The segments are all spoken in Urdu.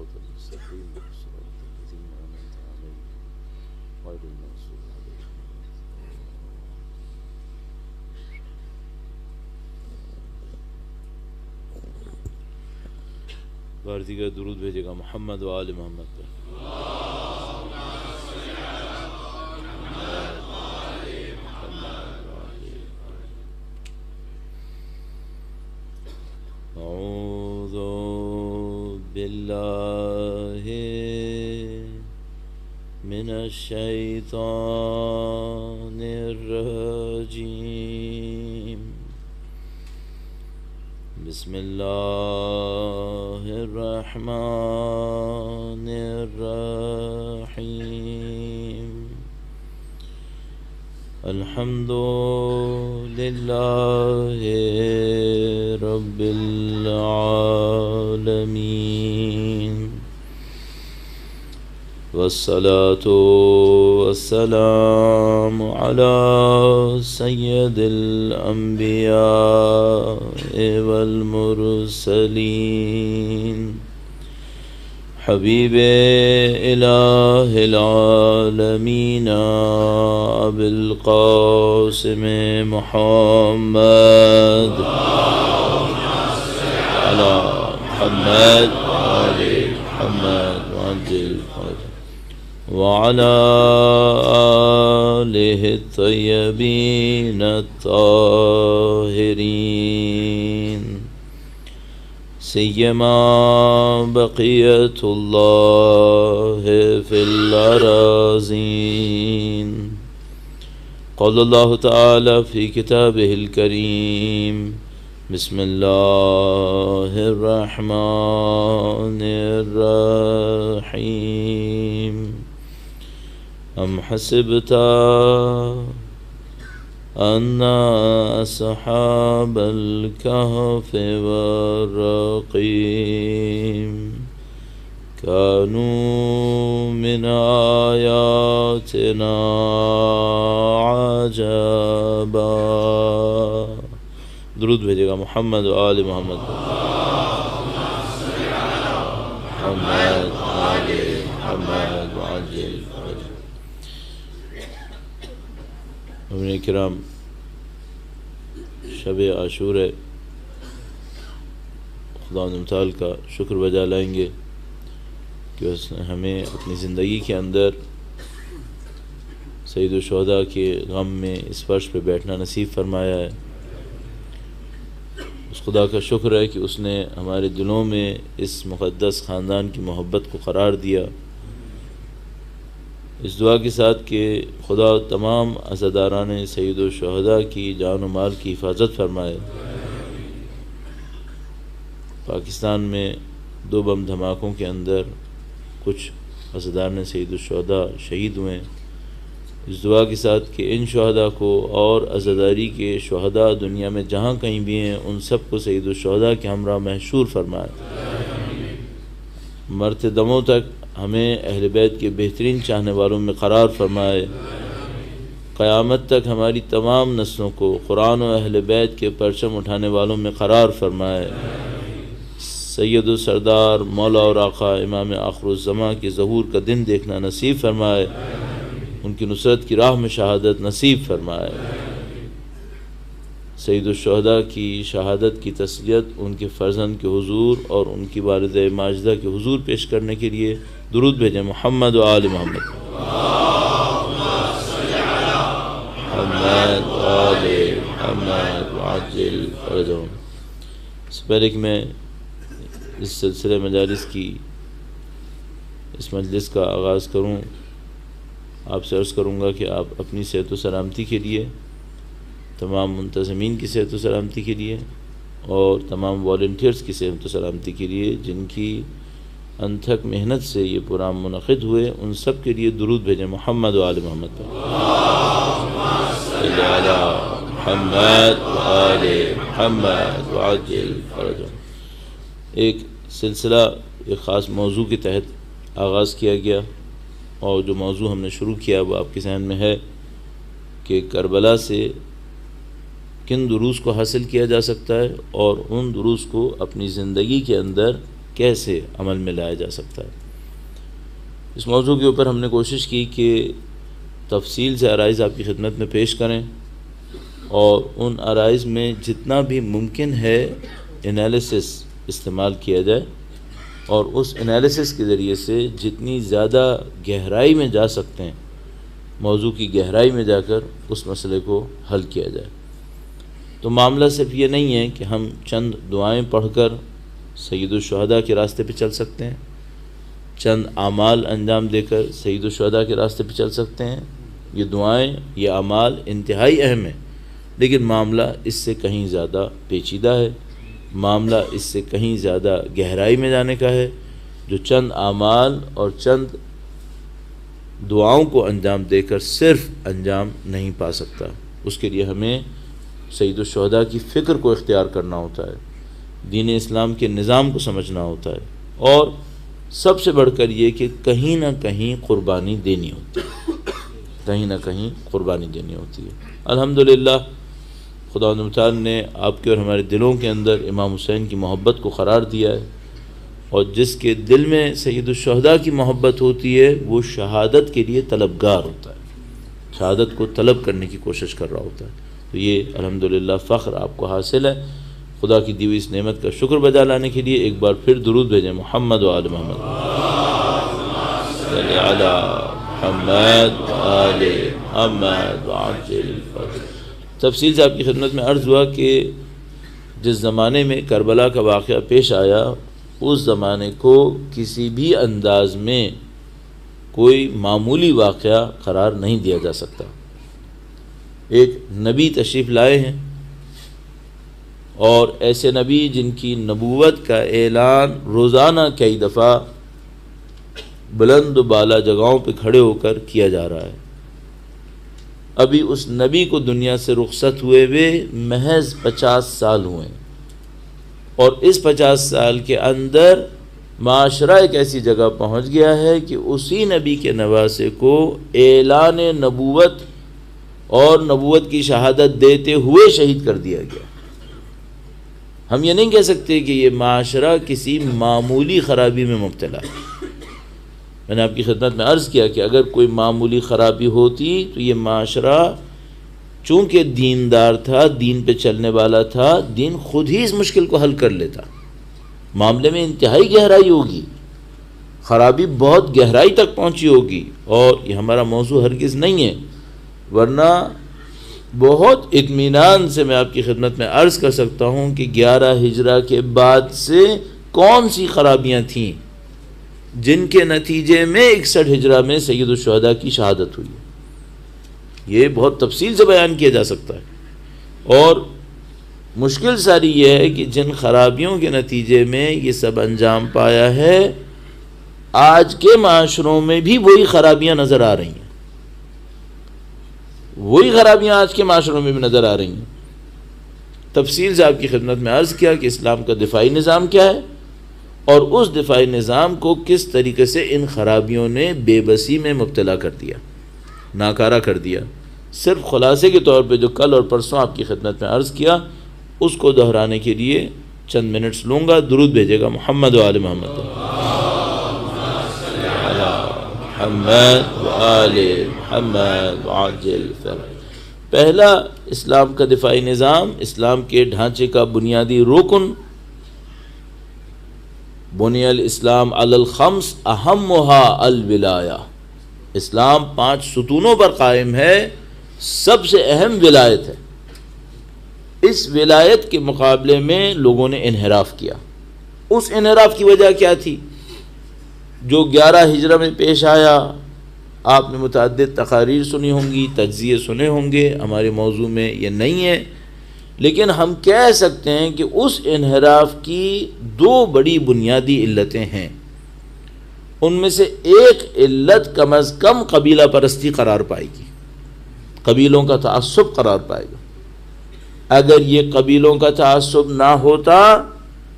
الصراط المستقيم صراط الذين أنعمت عليهم غير المغضوب عليهم. بار دیگر درود بھیجے گا محمد و آل محمد پر. اعوذ باللہ من الشیطان الرجیم. بسم اللہ الرحمن الرحیم. الحمد للہ رب العالمین والصلاة والسلام على سید الانبیاء والمرسلین حبیب الہ العالمین ابی القاسم محمد علی محمد علی محمد وعلى آلہ الطیبین الطاہرین سیما بقیت اللہ فی الأراضین. قال اللہ تعالی فی کتابہ الکریم بسم اللہ الرحمن الرحیم. ام حسبت ان اصحاب الكهف والرقیم كانوا من آیاتنا عجبا. درود بھیجے گا محمد و آل محمد. محمد آل محمد وعجل. امین کرام، شب عاشور ہے. خدا متعال کا شکر بجا لائیں گے کہ اس نے ہمیں اپنی زندگی کے اندر سید الشہداء کے غم میں اس فرش پہ بیٹھنا نصیب فرمایا ہے. اس خدا کا شکر ہے کہ اس نے ہمارے دلوں میں اس مقدس خاندان کی محبت کو قرار دیا. اس دعا کے ساتھ کہ خدا تمام عزاداران سید الشہداء کی جان و مال کی حفاظت فرمائے. پاکستان میں 2 بم دھماکوں کے اندر کچھ عزاداران سید الشہداء شہید ہوئے. اس دعا کے ساتھ کہ ان شہداء کو اور عزاداری کے شہداء دنیا میں جہاں کہیں بھی ہیں ان سب کو سید الشہداء کے ہمراہ محشور فرمائے. مرتے دموں تک ہمیں اہل بیت کے بہترین چاہنے والوں میں قرار فرمائے. قیامت تک ہماری تمام نسلوں کو قرآن و اہل بیت کے پرچم اٹھانے والوں میں قرار فرمائے. سید السردار مولا اور آقا امام آخر الزماں کے ظہور کا دن دیکھنا نصیب فرمائے. ان کی نصرت کی راہ میں شہادت نصیب فرمائے. سید الشہداء کی شہادت کی تسلیت ان کے فرزند کے حضور اور ان کی والدہ ماجدہ کے حضور پیش کرنے کے لیے درود بھیجیں محمد و آل محمد. محمد و آل محمد وعجل فرجهم. اس سے پہلے کہ میں اس سلسلہ مجالس کی اس مجلس کا آغاز کروں، آپ سے عرض کروں گا کہ آپ اپنی صحت و سلامتی کے لیے، تمام منتظمین کی صحت و سلامتی کے لیے اور تمام والنٹیئرز کی صحت و سلامتی کے لیے جن کی انتھک محنت سے یہ پروگرام منعقد ہوئے، ان سب کے لیے درود بھیجیں محمد و آل محمد پر. محمد و آل محمد وعجل فرجهم. ایک سلسلہ ایک خاص موضوع کے تحت آغاز کیا گیا، اور جو موضوع ہم نے شروع کیا وہ آپ کے ذہن میں ہے کہ کربلا سے کن دروس کو حاصل کیا جا سکتا ہے اور ان دروس کو اپنی زندگی کے اندر کیسے عمل میں لایا جا سکتا ہے۔ اس موضوع کے اوپر ہم نے کوشش کی کہ تفصیل سے عرائض آپ کی خدمت میں پیش کریں، اور ان عرائض میں جتنا بھی ممکن ہے انالیسس استعمال کیا جائے، اور اس انالیسس کے ذریعے سے جتنی زیادہ گہرائی میں جا سکتے ہیں، موضوع کی گہرائی میں جا کر اس مسئلے کو حل کیا جائے۔ تو معاملہ صرف یہ نہیں ہے کہ ہم چند دعائیں پڑھ کر سید الشہداء کے راستے پہ چل سکتے ہیں، چند اعمال انجام دے کر سید الشہداء کے راستے پہ چل سکتے ہیں۔ یہ دعائیں، یہ اعمال انتہائی اہم ہیں، لیکن معاملہ اس سے کہیں زیادہ پیچیدہ ہے، معاملہ اس سے کہیں زیادہ گہرائی میں جانے کا ہے، جو چند اعمال اور چند دعاؤں کو انجام دے کر صرف انجام نہیں پا سکتا۔ اس کے لیے ہمیں سید الشہداء کی فکر کو اختیار کرنا ہوتا ہے، دین اسلام کے نظام کو سمجھنا ہوتا ہے، اور سب سے بڑھ کر یہ کہ کہیں نہ کہیں قربانی دینی ہوتی ہے، کہیں نہ کہیں قربانی دینی ہوتی ہے۔ الحمدللہ خدا متعال نے آپ کے اور ہمارے دلوں کے اندر امام حسین کی محبت کو قرار دیا ہے، اور جس کے دل میں سید الشہداء کی محبت ہوتی ہے وہ شہادت کے لیے طلبگار ہوتا ہے، شہادت کو طلب کرنے کی کوشش کر رہا ہوتا ہے۔ تو یہ الحمدللہ فخر آپ کو حاصل ہے۔ خدا کی دی ہوئی اس نعمت کا شکر بجا لانے کے لیے ایک بار پھر درود بھیجیں محمد و آل محمد، صلی علی محمد و آل محمد وعجل الفضل۔ تفصیل سے آپ کی خدمت میں عرض ہوا کہ جس زمانے میں کربلا کا واقعہ پیش آیا، اس زمانے کو کسی بھی انداز میں کوئی معمولی واقعہ قرار نہیں دیا جا سکتا۔ ایک نبی تشریف لائے ہیں، اور ایسے نبی جن کی نبوت کا اعلان روزانہ کئی دفعہ بلند و بالا جگہوں پہ کھڑے ہو کر کیا جا رہا ہے۔ ابھی اس نبی کو دنیا سے رخصت ہوئے محض 50 سال ہوئے، اور اس 50 سال کے اندر معاشرہ ایک ایسی جگہ پہنچ گیا ہے کہ اسی نبی کے نواسے کو اعلان نبوت اور نبوت کی شہادت دیتے ہوئے شہید کر دیا گیا۔ ہم یہ نہیں کہہ سکتے کہ یہ معاشرہ کسی معمولی خرابی میں مبتلا ہے۔ میں نے آپ کی خدمت میں عرض کیا کہ اگر کوئی معمولی خرابی ہوتی تو یہ معاشرہ چونکہ دیندار تھا، دین پہ چلنے والا تھا، دین خود ہی اس مشکل کو حل کر لیتا۔ معاملے میں انتہائی گہرائی ہوگی، خرابی بہت گہرائی تک پہنچی ہوگی، اور یہ ہمارا موضوع ہرگز نہیں ہے، ورنہ بہت اطمینان سے میں آپ کی خدمت میں عرض کر سکتا ہوں کہ 11 ہجرہ کے بعد سے کون سی خرابیاں تھیں جن کے نتیجے میں 61 ہجرہ میں سید الشہداء کی شہادت ہوئی۔ یہ بہت تفصیل سے بیان کیا جا سکتا ہے، اور مشکل ساری یہ ہے کہ جن خرابیوں کے نتیجے میں یہ سب انجام پایا ہے، آج کے معاشروں میں بھی وہی خرابیاں نظر آ رہی ہیں، وہی خرابیاں آج کے معاشروں میں بھی نظر آ رہی ہیں۔ تفصیل سے آپ کی خدمت میں عرض کیا کہ اسلام کا دفاعی نظام کیا ہے، اور اس دفاعی نظام کو کس طریقے سے ان خرابیوں نے بے بسی میں مبتلا کر دیا، ناکارہ کر دیا۔ صرف خلاصے کے طور پہ جو کل اور پرسوں آپ کی خدمت میں عرض کیا، اس کو دہرانے کے لیے چند منٹس لوں گا۔ درود بھیجے گا محمد و آل محمد، محمد و آل محمد وعجل الفضل۔ پہلا اسلام کا دفاعی نظام، اسلام کے ڈھانچے کا بنیادی رکن، بنی الاسلام علی الخمس اہمها الولایہ۔ اسلام 5 ستونوں پر قائم ہے، سب سے اہم ولایت ہے۔ اس ولایت کے مقابلے میں لوگوں نے انحراف کیا۔ اس انحراف کی وجہ کیا تھی؟ جو 11 ہجرہ میں پیش آیا، آپ نے متعدد تقاریر سنی ہوں گی، تجزیے سنے ہوں گے، ہمارے موضوع میں یہ نہیں ہے، لیکن ہم کہہ سکتے ہیں کہ اس انحراف کی 2 بڑی بنیادی علتیں ہیں۔ ان میں سے ایک علت کم از کم قبیلہ پرستی قرار پائے گی، قبیلوں کا تعصب قرار پائے گا۔ اگر یہ قبیلوں کا تعصب نہ ہوتا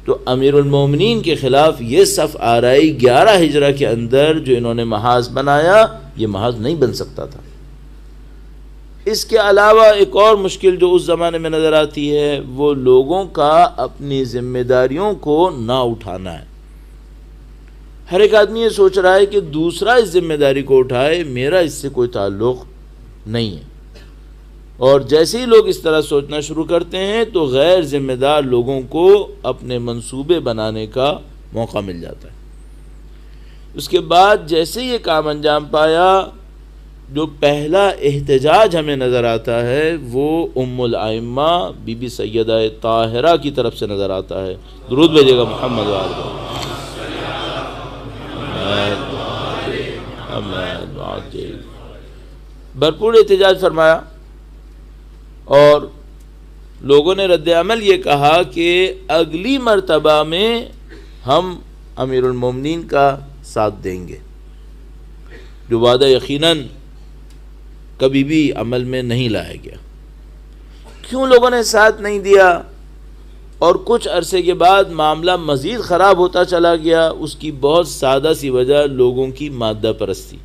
تو امیر المومنین کے خلاف یہ صف آرائی 11 ہجرہ کے اندر جو انہوں نے محاذ بنایا، یہ محاذ نہیں بن سکتا تھا۔ اس کے علاوہ ایک اور مشکل جو اس زمانے میں نظر آتی ہے، وہ لوگوں کا اپنی ذمہ داریوں کو نہ اٹھانا ہے۔ ہر ایک آدمی یہ سوچ رہا ہے کہ دوسرا اس ذمہ داری کو اٹھائے، میرا اس سے کوئی تعلق نہیں ہے۔ اور جیسے ہی لوگ اس طرح سوچنا شروع کرتے ہیں تو غیر ذمہ دار لوگوں کو اپنے منصوبے بنانے کا موقع مل جاتا ہے۔ اس کے بعد جیسے یہ کام انجام پایا، جو پہلا احتجاج ہمیں نظر آتا ہے وہ ام الائمہ بی بی سیدہ طاہرہ کی طرف سے نظر آتا ہے۔ درود بھیجیے گا محمد وآل محمد۔ بھرپور احتجاج فرمایا اور لوگوں نے رد عمل یہ کہا کہ اگلی مرتبہ میں ہم امیر المومنین کا ساتھ دیں گے، جو وعدہ یقیناً کبھی بھی عمل میں نہیں لایا گیا۔ کیوں لوگوں نے ساتھ نہیں دیا اور کچھ عرصے کے بعد معاملہ مزید خراب ہوتا چلا گیا؟ اس کی بہت سادہ سی وجہ لوگوں کی مادہ پرستی۔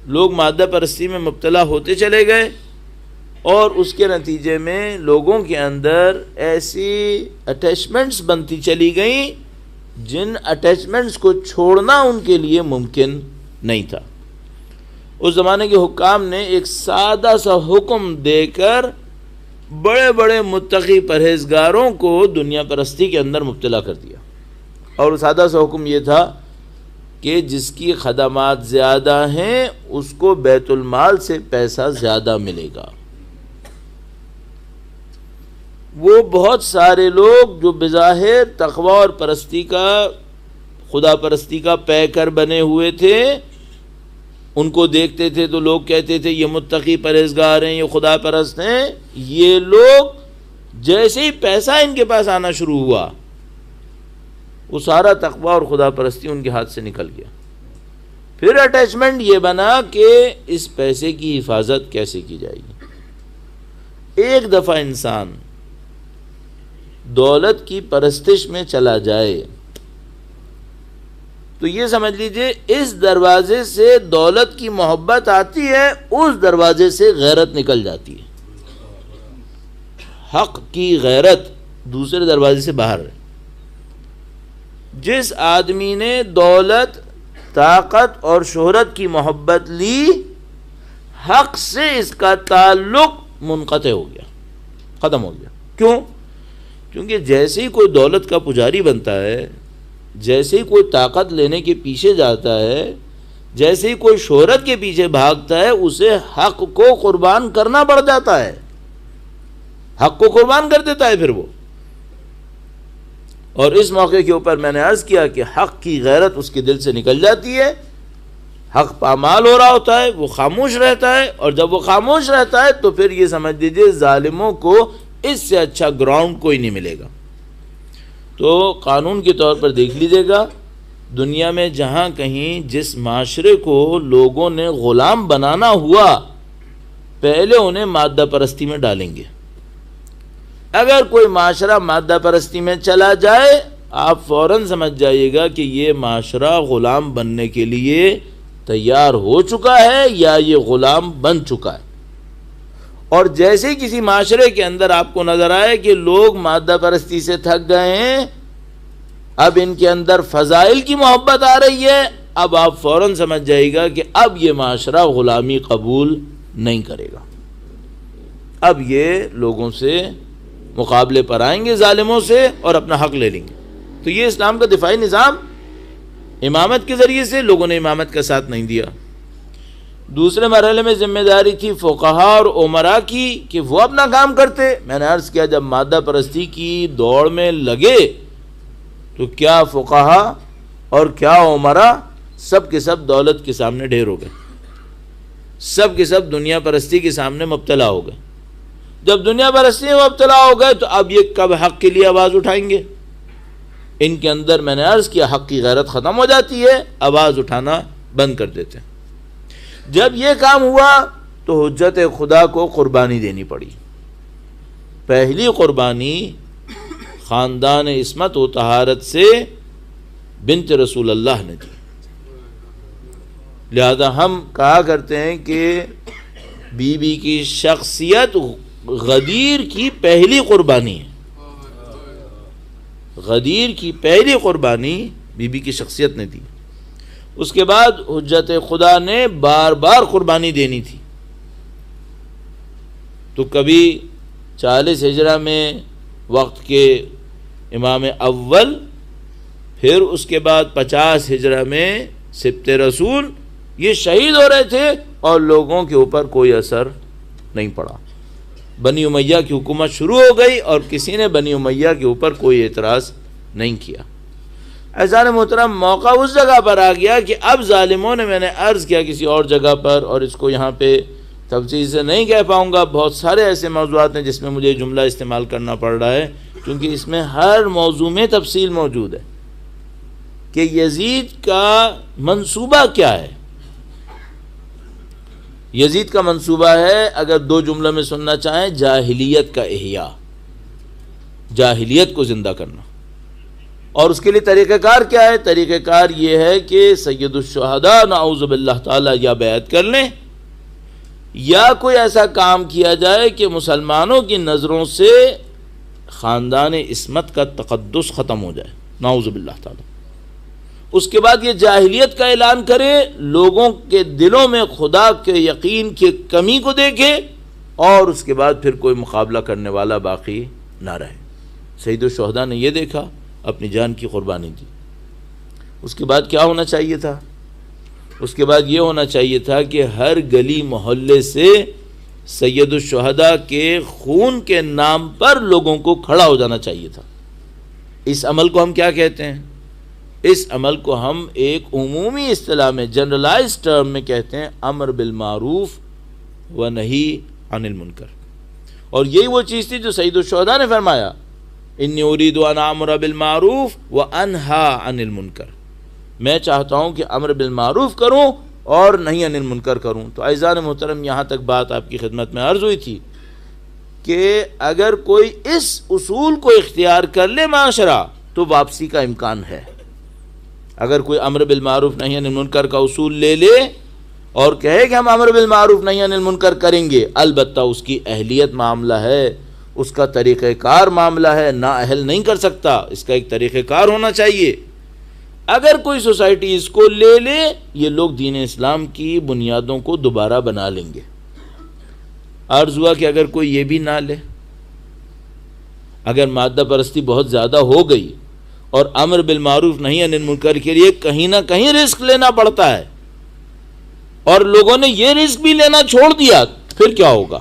لوگ مادہ پرستی میں مبتلا ہوتے چلے گئے اور اس کے نتیجے میں لوگوں کے اندر ایسی اٹیچمنٹس بنتی چلی گئیں جن اٹیچمنٹس کو چھوڑنا ان کے لیے ممکن نہیں تھا۔ اس زمانے کے حکام نے ایک سادہ سا حکم دے کر بڑے بڑے متقی پرہیزگاروں کو دنیا پرستی کے اندر مبتلا کر دیا، اور سادہ سا حکم یہ تھا کہ جس کی خدمات زیادہ ہیں اس کو بیت المال سے پیسہ زیادہ ملے گا۔ وہ بہت سارے لوگ جو بظاہر تقوی اور پرستی کا، خدا پرستی کا پیکر بنے ہوئے تھے، ان کو دیکھتے تھے تو لوگ کہتے تھے یہ متقی پرہیزگار ہیں، یہ خدا پرست ہیں۔ یہ لوگ جیسے ہی پیسہ ان کے پاس آنا شروع ہوا، وہ سارا تقوی اور خدا پرستی ان کے ہاتھ سے نکل گیا۔ پھر اٹیچمنٹ یہ بنا کہ اس پیسے کی حفاظت کیسے کی جائے گی۔ ایک دفعہ انسان دولت کی پرستش میں چلا جائے تو یہ سمجھ لیجئے اس دروازے سے دولت کی محبت آتی ہے، اس دروازے سے غیرت نکل جاتی ہے۔ حق کی غیرت دوسرے دروازے سے باہر ہے۔ جس آدمی نے دولت، طاقت اور شہرت کی محبت لی، حق سے اس کا تعلق منقطع ہو گیا، ختم ہو گیا۔ کیوں؟ کیونکہ جیسے ہی کوئی دولت کا پجاری بنتا ہے، جیسے ہی کوئی طاقت لینے کے پیچھے جاتا ہے، جیسے ہی کوئی شہرت کے پیچھے بھاگتا ہے، اسے حق کو قربان کرنا پڑ جاتا ہے، حق کو قربان کر دیتا ہے پھر وہ۔ اور اس موقع کے اوپر میں نے عرض کیا کہ حق کی غیرت اس کے دل سے نکل جاتی ہے، حق پامال ہو رہا ہوتا ہے، وہ خاموش رہتا ہے، اور جب وہ خاموش رہتا ہے تو پھر یہ سمجھ لیجیے ظالموں کو اس سے اچھا گراؤنڈ کوئی نہیں ملے گا۔ تو قانون کے طور پر دیکھ لیجیے گا، دنیا میں جہاں کہیں جس معاشرے کو لوگوں نے غلام بنانا ہوا، پہلے انہیں مادہ پرستی میں ڈالیں گے۔ اگر کوئی معاشرہ مادہ پرستی میں چلا جائے، آپ فوراً سمجھ جائیے گا کہ یہ معاشرہ غلام بننے کے لیے تیار ہو چکا ہے یا یہ غلام بن چکا ہے۔ اور جیسے ہی کسی معاشرے کے اندر آپ کو نظر آئے کہ لوگ مادہ پرستی سے تھک گئے ہیں، اب ان کے اندر فضائل کی محبت آ رہی ہے، اب آپ فوراً سمجھ جائے گا کہ اب یہ معاشرہ غلامی قبول نہیں کرے گا، اب یہ لوگوں سے مقابلے پر آئیں گے، ظالموں سے، اور اپنا حق لے لیں گے۔ تو یہ اسلام کا دفاعی نظام، امامت کے ذریعے سے لوگوں نے امامت کا ساتھ نہیں دیا۔ دوسرے مرحلے میں ذمہ داری تھی فقہا اور عمرا کی کہ وہ اپنا کام کرتے۔ میں نے عرض کیا جب مادہ پرستی کی دوڑ میں لگے تو کیا فقہا اور کیا عمرا، سب کے سب دولت کے سامنے ڈھیر ہو گئے، سب کے سب دنیا پرستی کے سامنے مبتلا ہو گئے۔ جب دنیا پرستی میں مبتلا ہو گئے تو اب یہ کب حق کے لیے آواز اٹھائیں گے؟ ان کے اندر میں نے عرض کیا حق کی غیرت ختم ہو جاتی ہے، آواز اٹھانا بند کر دیتے ہیں۔ جب یہ کام ہوا تو حجت خدا کو قربانی دینی پڑی۔ پہلی قربانی خاندان عصمت و طہارت سے بنت رسول اللہ نے دی۔ لہذا ہم کہا کرتے ہیں کہ بی بی کی شخصیت غدیر کی پہلی قربانی ہے۔ غدیر کی پہلی قربانی بی بی کی شخصیت نے دی۔ اس کے بعد حجت خدا نے بار بار قربانی دینی تھی، تو کبھی 40 ہجرہ میں وقت کے امام اول، پھر اس کے بعد 50 ہجرہ میں سبط رسول، یہ شہید ہو رہے تھے اور لوگوں کے اوپر کوئی اثر نہیں پڑا۔ بنی امیہ کی حکومت شروع ہو گئی اور کسی نے بنی امیہ کے اوپر کوئی اعتراض نہیں کیا۔ عزیزان محترم، موقع اس جگہ پر آ گیا کہ اب ظالموں نے، میں نے عرض کیا کسی اور جگہ پر اور اس کو یہاں پہ تفصیل سے نہیں کہہ پاؤں گا، بہت سارے ایسے موضوعات ہیں جس میں مجھے جملہ استعمال کرنا پڑ رہا ہے کیونکہ اس میں ہر موضوع میں تفصیل موجود ہے کہ یزید کا منصوبہ کیا ہے۔ یزید کا منصوبہ ہے، اگر 2 جملوں میں سننا چاہیں، جاہلیت کا احیاء، جاہلیت کو زندہ کرنا۔ اور اس کے لیے طریقہ کار کیا ہے؟ طریقہ کار یہ ہے کہ سید الشہداء نعوذ باللہ تعالی یا بیعت کر لیں یا کوئی ایسا کام کیا جائے کہ مسلمانوں کی نظروں سے خاندان عصمت کا تقدس ختم ہو جائے، نعوذ باللہ تعالی۔ اس کے بعد یہ جاہلیت کا اعلان کرے، لوگوں کے دلوں میں خدا کے یقین کی کمی کو دیکھے اور اس کے بعد پھر کوئی مقابلہ کرنے والا باقی نہ رہے۔ سید الشہداء نے یہ دیکھا، اپنی جان کی قربانی دی۔ اس کے بعد کیا ہونا چاہیے تھا؟ اس کے بعد یہ ہونا چاہیے تھا کہ ہر گلی محلے سے سید الشہداء کے خون کے نام پر لوگوں کو کھڑا ہو جانا چاہیے تھا۔ اس عمل کو ہم کیا کہتے ہیں؟ اس عمل کو ہم ایک عمومی اصطلاح میں، جنرلائز ٹرم میں کہتے ہیں امر بالمعروف و نہی عن المنکر۔ اور یہی وہ چیز تھی جو سید الشہداء نے فرمایا، انی ارید ان اامر بالمعروف و انہا عن المنکر، میں چاہتا ہوں کہ امر بالمعروف کروں اور نہیں عن المنکر کروں۔ تو عزیزان محترم، یہاں تک بات آپ کی خدمت میں عرض ہوئی تھی کہ اگر کوئی اس اصول کو اختیار کر لے معاشرہ تو واپسی کا امکان ہے۔ اگر کوئی امر بالمعروف نہیں عن المنکر کا اصول لے لے اور کہے کہ ہم امر بالمعروف نہیں عن المنکر کریں گے، البتہ اس کی اہلیت معاملہ ہے، اس کا طریقہ کار معاملہ ہے، نااہل نہیں کر سکتا، اس کا ایک طریقہ کار ہونا چاہیے۔ اگر کوئی سوسائٹی اس کو لے لے، یہ لوگ دین اسلام کی بنیادوں کو دوبارہ بنا لیں گے۔ عرض ہوا کہ اگر کوئی یہ بھی نہ لے، اگر مادہ پرستی بہت زیادہ ہو گئی اور امر بالمعروف نہیں عن المنکر کے لیے کہیں نہ کہیں رسک لینا پڑتا ہے اور لوگوں نے یہ رسک بھی لینا چھوڑ دیا، پھر کیا ہوگا؟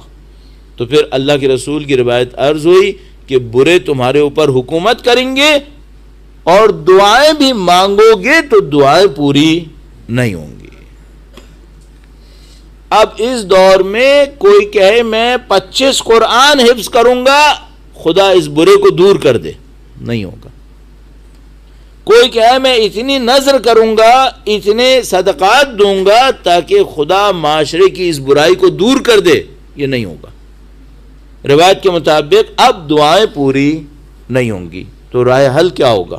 تو پھر اللہ کے رسول کی روایت عرض ہوئی کہ برے تمہارے اوپر حکومت کریں گے اور دعائیں بھی مانگو گے تو دعائیں پوری نہیں ہوں گی۔ اب اس دور میں کوئی کہے میں 25 قرآن حفظ کروں گا، خدا اس برے کو دور کر دے، نہیں ہوگا۔ کوئی کہے میں اتنی نذر کروں گا، اتنے صدقات دوں گا تاکہ خدا معاشرے کی اس برائی کو دور کر دے، یہ نہیں ہوگا۔ روایت کے مطابق اب دعائیں پوری نہیں ہوں گی۔ تو رائے حل کیا ہوگا؟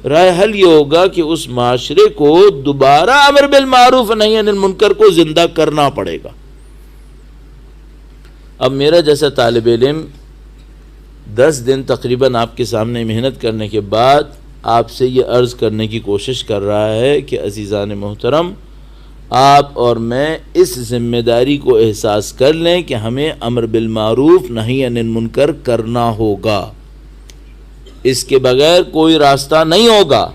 رائے حل یہ ہوگا کہ اس معاشرے کو دوبارہ امر بالمعروف نہی عن المنکر کو زندہ کرنا پڑے گا۔ اب میرا جیسا طالب علم 10 دن تقریباً آپ کے سامنے محنت کرنے کے بعد آپ سے یہ عرض کرنے کی کوشش کر رہا ہے کہ عزیزان محترم، آپ اور میں اس ذمہ داری کو احساس کر لیں کہ ہمیں امر بالمعروف نہی عن المنکر کرنا ہوگا، اس کے بغیر کوئی راستہ نہیں ہوگا۔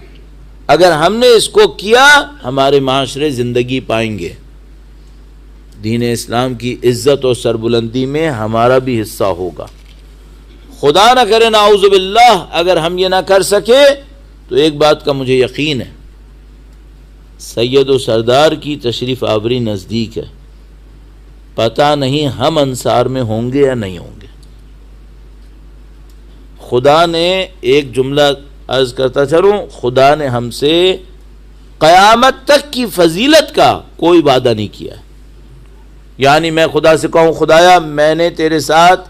اگر ہم نے اس کو کیا، ہمارے معاشرے زندگی پائیں گے، دین اسلام کی عزت اور سربلندی میں ہمارا بھی حصہ ہوگا۔ خدا نہ کرے نعوذ باللہ اگر ہم یہ نہ کر سکے تو ایک بات کا مجھے یقین ہے، سید و سردار کی تشریف آوری نزدیک ہے، پتہ نہیں ہم انصار میں ہوں گے یا نہیں ہوں گے۔ خدا نے ایک جملہ عرض کرتا چلوں، خدا نے ہم سے قیامت تک کی فضیلت کا کوئی وعدہ نہیں کیا ہے۔ یعنی میں خدا سے کہوں خدایا میں نے تیرے ساتھ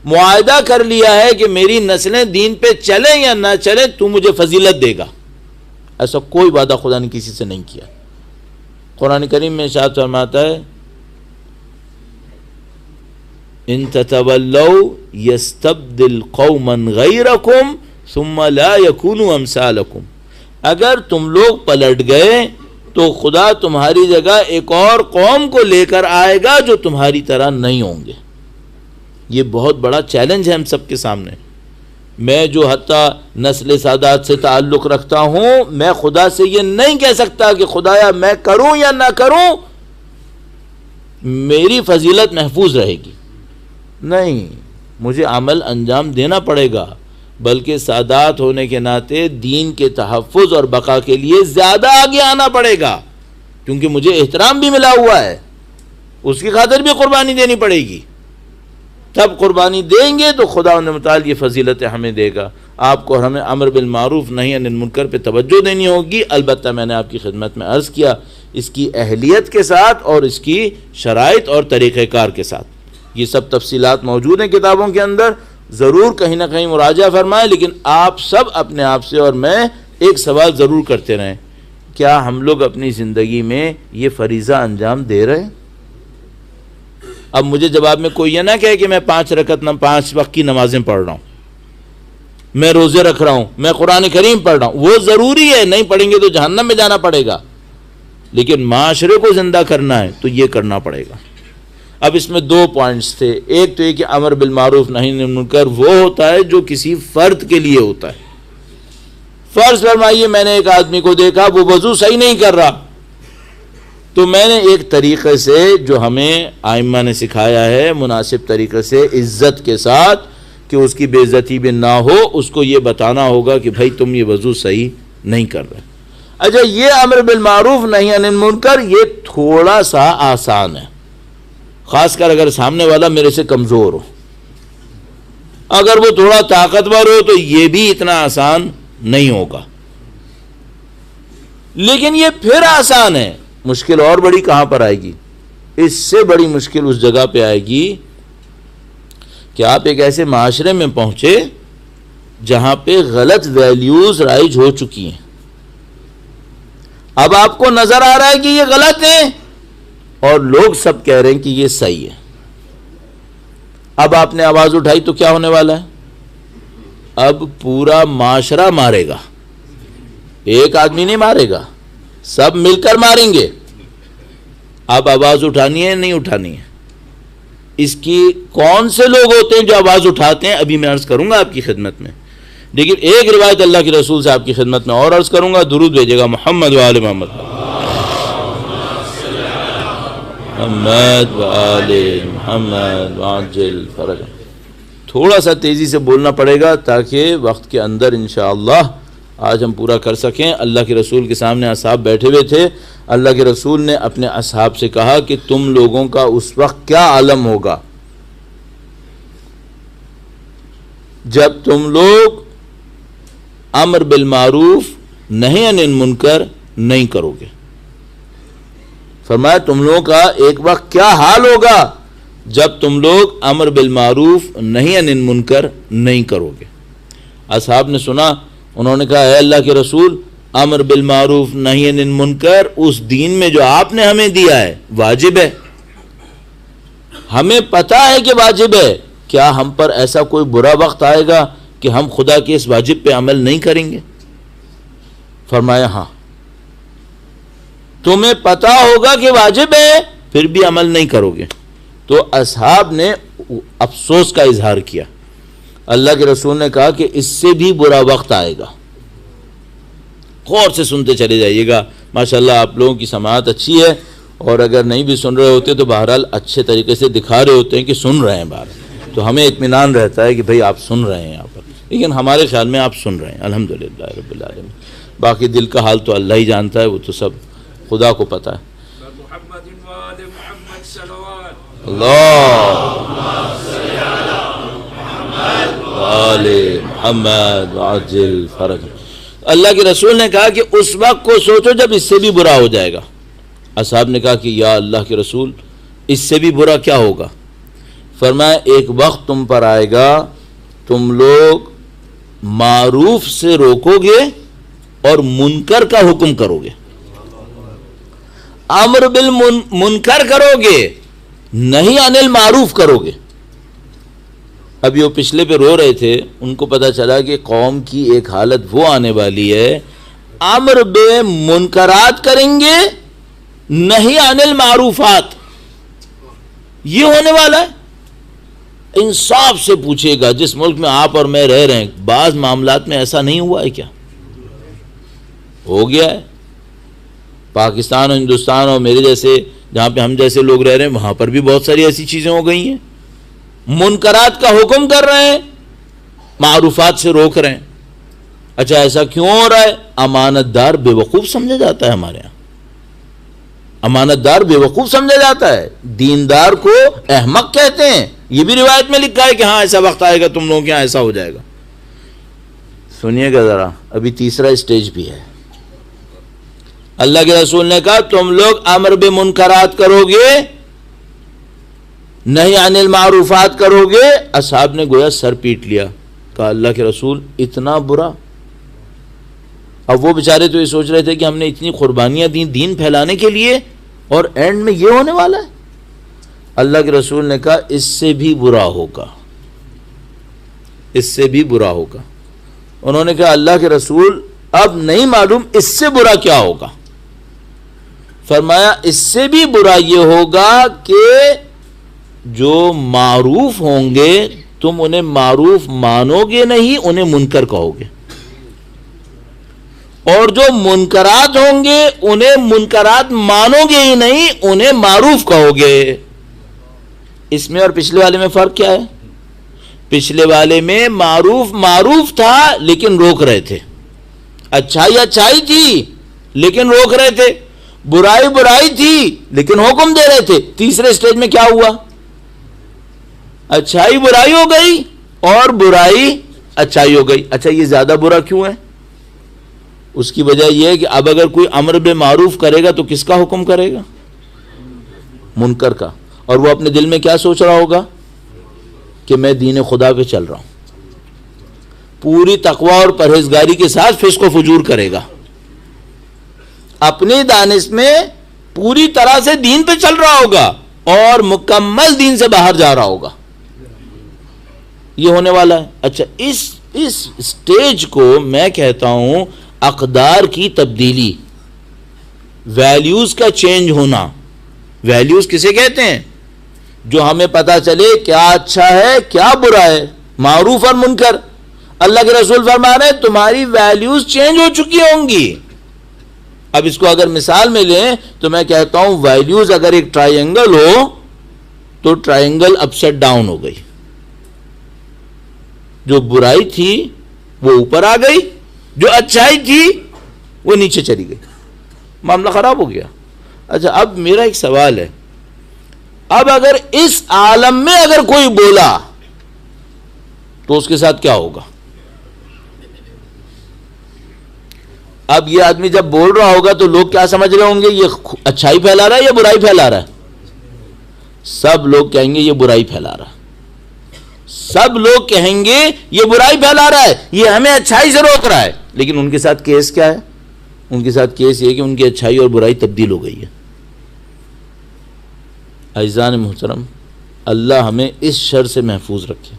معاہدہ کر لیا ہے کہ میری نسلیں دین پہ چلیں یا نہ چلیں تو مجھے فضیلت دے گا، ایسا کوئی وعدہ خدا نے کسی سے نہیں کیا۔ قرآن کریم میں ارشاد فرماتا ہے ان تتولوا یستبدل قوما غیرکم ثم لا یکونوا امثالکم، اگر تم لوگ پلٹ گئے تو خدا تمہاری جگہ ایک اور قوم کو لے کر آئے گا جو تمہاری طرح نہیں ہوں گے. یہ بہت بڑا چیلنج ہے ہم سب کے سامنے. میں جو حتیٰ نسل سادات سے تعلق رکھتا ہوں، میں خدا سے یہ نہیں کہہ سکتا کہ خدایا میں کروں یا نہ کروں میری فضیلت محفوظ رہے گی. نہیں، مجھے عمل انجام دینا پڑے گا، بلکہ سادات ہونے کے ناطے دین کے تحفظ اور بقا کے لیے زیادہ آگے آنا پڑے گا، کیونکہ مجھے احترام بھی ملا ہوا ہے، اس کی خاطر بھی قربانی دینی پڑے گی. تب قربانی دیں گے تو خدا انہیں متعال یہ فضیلتیں ہمیں دے گا. آپ کو ہمیں امر بالمعروف نہی عن المنکر پہ توجہ دینی ہوگی. البتہ میں نے آپ کی خدمت میں عرض کیا اس کی اہلیت کے ساتھ اور اس کی شرائط اور طریقہ کار کے ساتھ. یہ سب تفصیلات موجود ہیں کتابوں کے اندر، ضرور کہیں نہ کہیں مراجعہ فرمائیں. لیکن آپ سب اپنے آپ سے اور میں ایک سوال ضرور کرتے رہیں، کیا ہم لوگ اپنی زندگی میں یہ فریضہ انجام دے رہے ہیں؟ اب مجھے جواب میں کوئی یہ نہ کہے کہ میں 5 وقت کی نمازیں پڑھ رہا ہوں، میں روزے رکھ رہا ہوں، میں قرآن کریم پڑھ رہا ہوں. وہ ضروری ہے، نہیں پڑھیں گے تو جہنم میں جانا پڑے گا. لیکن معاشرے کو زندہ کرنا ہے تو یہ کرنا پڑے گا. اب اس میں 2 پوائنٹس تھے. ایک تو یہ کہ امر بالمعروف نہی عن المنکر وہ ہوتا ہے جو کسی فرد کے لیے ہوتا ہے. فرض فرمائیے میں نے ایک آدمی کو دیکھا وہ وضو صحیح نہیں کر رہا، تو میں نے ایک طریقے سے جو ہمیں آئمہ نے سکھایا ہے مناسب طریقے سے عزت کے ساتھ کہ اس کی بے عزتی بھی نہ ہو، اس کو یہ بتانا ہوگا کہ بھائی تم یہ وضو صحیح نہیں کر رہے. اچھا، یہ امر بالمعروف نہی عن المنکر یہ تھوڑا سا آسان ہے، خاص کر اگر سامنے والا میرے سے کمزور ہو. اگر وہ تھوڑا طاقتور ہو تو یہ بھی اتنا آسان نہیں ہوگا. لیکن یہ پھر آسان ہے. مشکل اور بڑی کہاں پر آئے گی؟ اس سے بڑی مشکل اس جگہ پہ آئے گی کہ آپ ایک ایسے معاشرے میں پہنچے جہاں پہ غلط ویلیوز رائج ہو چکی ہیں. اب آپ کو نظر آ رہا ہے کہ یہ غلط ہے اور لوگ سب کہہ رہے ہیں کہ یہ صحیح ہے. اب آپ نے آواز اٹھائی تو کیا ہونے والا ہے؟ اب پورا معاشرہ مارے گا. ایک آدمی نہیں مارے گا، سب مل کر ماریں گے. اب آواز اٹھانی ہے نہیں اٹھانی ہے؟ اس کی کون سے لوگ ہوتے ہیں جو آواز اٹھاتے ہیں ابھی میں عرض کروں گا آپ کی خدمت میں. لیکن ایک روایت اللہ کے رسول سے آپ کی خدمت میں اور عرض کروں گا. درود بھیجے گا محمد و آل محمد، محمد و آل محمد وعجل فرج. تھوڑا سا تیزی سے بولنا پڑے گا تاکہ وقت کے اندر انشاءاللہ آج ہم پورا کر سکیں. اللہ کے رسول کے سامنے اصحاب بیٹھے ہوئے تھے. اللہ کے رسول نے اپنے اصحاب سے کہا کہ تم لوگوں کا اس وقت کیا عالم ہوگا جب تم لوگ امر بالمعروف نہی عن المنکر نہیں کرو گے. فرمایا تم لوگوں کا ایک وقت کیا حال ہوگا جب تم لوگ امر بالمعروف نہی عن المنکر نہیں کرو گے. اصحاب نے سنا، انہوں نے کہا اے اللہ کے رسول، امر بالمعروف نہی عن المنکر اس دین میں جو آپ نے ہمیں دیا ہے واجب ہے، ہمیں پتہ ہے کہ واجب ہے. کیا ہم پر ایسا کوئی برا وقت آئے گا کہ ہم خدا کے اس واجب پہ عمل نہیں کریں گے؟ فرمایا ہاں. تمہیں پتہ ہوگا کہ واجب ہے پھر بھی عمل نہیں کرو گے. تو اصحاب نے افسوس کا اظہار کیا. اللہ کے رسول نے کہا کہ اس سے بھی برا وقت آئے گا. غور سے سنتے چلے جائیے گا. ماشاءاللہ آپ لوگوں کی سماعت اچھی ہے، اور اگر نہیں بھی سن رہے ہوتے تو بہرحال اچھے طریقے سے دکھا رہے ہوتے ہیں کہ سن رہے ہیں بہرحال، تو ہمیں اطمینان رہتا ہے کہ بھئی آپ سن رہے ہیں یہاں پر. لیکن ہمارے خیال میں آپ سن رہے ہیں الحمدللہ رب العالمین. باقی دل کا حال تو اللہ ہی جانتا ہے، وہ تو سب خدا کو پتہ ہے. اللہم صلی علی محمد وآل محمد وعجل فرج. اللہ کے رسول نے کہا کہ اس وقت کو سوچو جب اس سے بھی برا ہو جائے گا. اصحاب نے کہا کہ یا اللہ کے رسول اس سے بھی برا کیا ہوگا؟ فرمایا ایک وقت تم پر آئے گا تم لوگ معروف سے روکو گے اور منکر کا حکم کرو گے. امر بالمنکر کرو گے، نہیں عن المعروف کرو گے. ابھی وہ پچھلے پہ رو رہے تھے، ان کو پتا چلا کہ قوم کی ایک حالت وہ آنے والی ہے امر بے منکرات کریں گے، نہیں عن المعروفات. یہ ہونے والا ہے. انصاف سے پوچھے گا، جس ملک میں آپ اور میں رہ رہے ہیں، بعض معاملات میں ایسا نہیں ہوا ہے کیا؟ ہو گیا ہے. پاکستان اور ہندوستان اور میرے جیسے جہاں پہ ہم جیسے لوگ رہ رہے ہیں، وہاں پر بھی بہت ساری ایسی چیزیں ہو گئی ہیں. منکرات کا حکم کر رہے ہیں، معروفات سے روک رہے ہیں. اچھا ایسا کیوں ہو رہا ہے؟ امانت دار بے وقوف سمجھا جاتا ہے ہمارے یہاں. امانت دار بے وقوف سمجھا جاتا ہے. دیندار کو احمق کہتے ہیں. یہ بھی روایت میں لکھا ہے کہ ہاں ایسا وقت آئے گا تم لوگوں کے یہاں ایسا ہو جائے گا. سنیے گا ذرا، ابھی تیسرا اسٹیج بھی ہے. اللہ کے رسول نے کہا تم لوگ امر بے منکرات کرو گے، نہیں عن المعروفات کرو گے. اصحاب نے گویا سر پیٹ لیا، کہا اللہ کے رسول اتنا برا؟ اب وہ بیچارے تو یہ سوچ رہے تھے کہ ہم نے اتنی قربانیاں دیں دین پھیلانے کے لیے، اور اینڈ میں یہ ہونے والا ہے. اللہ کے رسول نے کہا اس سے بھی برا ہوگا، اس سے بھی برا ہوگا. انہوں نے کہا اللہ کے رسول اب نہیں معلوم اس سے برا کیا ہوگا. فرمایا اس سے بھی برا یہ ہوگا کہ جو معروف ہوں گے تم انہیں معروف مانو گے نہیں، انہیں منکر کہو گے، اور جو منکرات ہوں گے انہیں منکرات مانو گے ہی نہیں، انہیں معروف کہو گے. اس میں اور پچھلے والے میں فرق کیا ہے؟ پچھلے والے میں معروف معروف تھا لیکن روک رہے تھے، اچھائی اچھائی تھی لیکن روک رہے تھے، برائی برائی تھی لیکن حکم دے رہے تھے. تیسرے اسٹیج میں کیا ہوا؟ اچھائی برائی ہو گئی اور برائی اچھائی ہو گئی. اچھا یہ زیادہ برا کیوں ہے؟ اس کی وجہ یہ ہے کہ اب اگر کوئی امر بے معروف کرے گا تو کس کا حکم کرے گا؟ منکر کا. اور وہ اپنے دل میں کیا سوچ رہا ہوگا؟ کہ میں دین خدا پہ چل رہا ہوں. پوری تقوی اور پرہیزگاری کے ساتھ فسق و فجور کرے گا، اپنی دانش میں پوری طرح سے دین پہ چل رہا ہوگا اور مکمل دین سے باہر جا رہا ہوگا. یہ ہونے والا ہے. اچھا اس سٹیج کو میں کہتا ہوں اقدار کی تبدیلی، ویلیوز کا چینج ہونا. ویلیوز کسے کہتے ہیں؟ جو ہمیں پتا چلے کیا اچھا ہے کیا برا ہے، معروف اور منکر. اللہ کے رسول فرما رہے ہیں تمہاری ویلیوز چینج ہو چکی ہوں گی. اب اس کو اگر مثال میں لیں تو میں کہتا ہوں ویلیوز اگر ایک ٹرائنگل ہو تو ٹرائنگل اپ سیٹ ڈاؤن ہو گئی. جو برائی تھی وہ اوپر آ گئی، جو اچھائی تھی وہ نیچے چلی گئی، معاملہ خراب ہو گیا. اچھا اب میرا ایک سوال ہے، اب اگر اس عالم میں اگر کوئی بولا تو اس کے ساتھ کیا ہوگا؟ اب یہ آدمی جب بول رہا ہوگا تو لوگ کیا سمجھ رہے ہوں گے؟ یہ اچھائی پھیلا رہا ہے یا برائی پھیلا رہا ہے؟ سب لوگ کہیں گے یہ برائی پھیلا رہا ہے. سب لوگ کہیں گے یہ برائی پھیلا رہا ہے، یہ ہمیں اچھائی سے روک رہا ہے. لیکن ان کے ساتھ کیس کیا ہے؟ ان کے ساتھ کیس یہ کہ ان کی اچھائی اور برائی تبدیل ہو گئی ہے. عزیزان محترم، اللہ ہمیں اس شر سے محفوظ رکھے،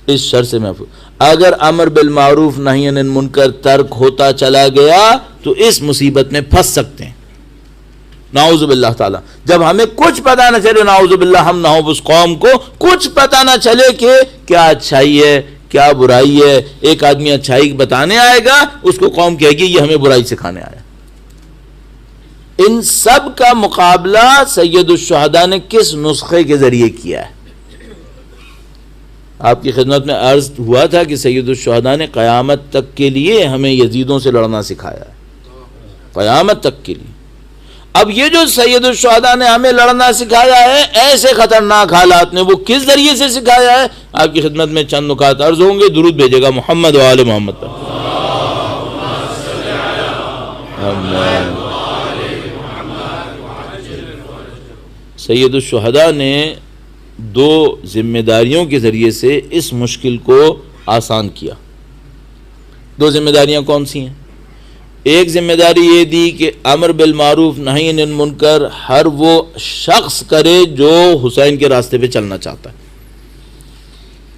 اس شر سے محفوظ. اگر امر بالمعروف نہی عن المنکر ترک ہوتا چلا گیا تو اس مصیبت میں پھنس سکتے ہیں، نعوذ باللہ تعالی. جب ہمیں کچھ پتہ نہ چلے، نعوذ باللہ ہم نہ ہو اس قوم کو کچھ پتہ نہ چلے کہ کیا اچھائی ہے کیا برائی ہے. ایک آدمی اچھائی بتانے آئے گا، اس کو قوم کہے گی یہ ہمیں برائی سکھانے آیا. ان سب کا مقابلہ سید الشہداء نے کس نسخے کے ذریعے کیا ہے؟ آپ کی خدمت میں عرض ہوا تھا کہ سید الشہداء نے قیامت تک کے لیے ہمیں یزیدوں سے لڑنا سکھایا ہے، قیامت تک کے لیے. اب یہ جو سید الشہداء نے ہمیں لڑنا سکھایا ہے ایسے خطرناک حالات میں، وہ کس ذریعے سے سکھایا ہے؟ آپ کی خدمت میں چند نکات عرض ہوں گے. درود بھیجے گا محمد و آل محمد پر. سید الشہداء نے دو ذمہ داریوں کے ذریعے سے اس مشکل کو آسان کیا. دو ذمہ داریاں کون سی ہیں؟ ایک ذمہ داری یہ دی کہ امر بالمعروف نہی عن المنکر ہر وہ شخص کرے جو حسین کے راستے پہ چلنا چاہتا ہے.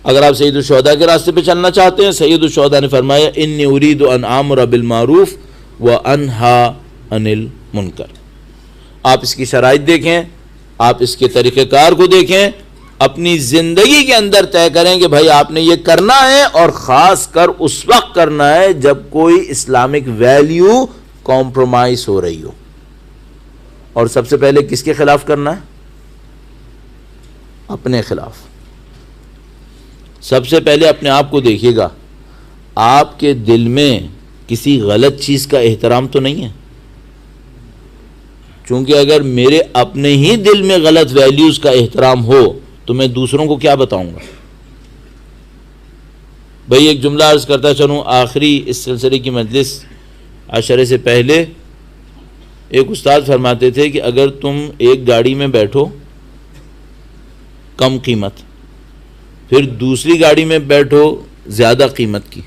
اگر آپ سید الشہداء کے راستے پہ چلنا چاہتے ہیں، سید الشہداء نے فرمایا انی ارید ان آمر بالمعروف وانہا عن المنکر. آپ اس کی شرائط دیکھیں، آپ اس کے طریقہ کار کو دیکھیں، اپنی زندگی کے اندر طے کریں کہ بھائی آپ نے یہ کرنا ہے، اور خاص کر اس وقت کرنا ہے جب کوئی اسلامک ویلیو کمپرومائز ہو رہی ہو. اور سب سے پہلے کس کے خلاف کرنا ہے؟ اپنے خلاف. سب سے پہلے اپنے آپ کو دیکھیے گا، آپ کے دل میں کسی غلط چیز کا احترام تو نہیں ہے؟ چونکہ اگر میرے اپنے ہی دل میں غلط ویلیوز کا احترام ہو تو میں دوسروں کو کیا بتاؤں گا؟ بھائی ایک جملہ عرض کرتا چلوں، آخری اس سلسلے کی مجلس عشرے سے پہلے ایک استاد فرماتے تھے کہ اگر تم ایک گاڑی میں بیٹھو کم قیمت، پھر دوسری گاڑی میں بیٹھو زیادہ قیمت کی،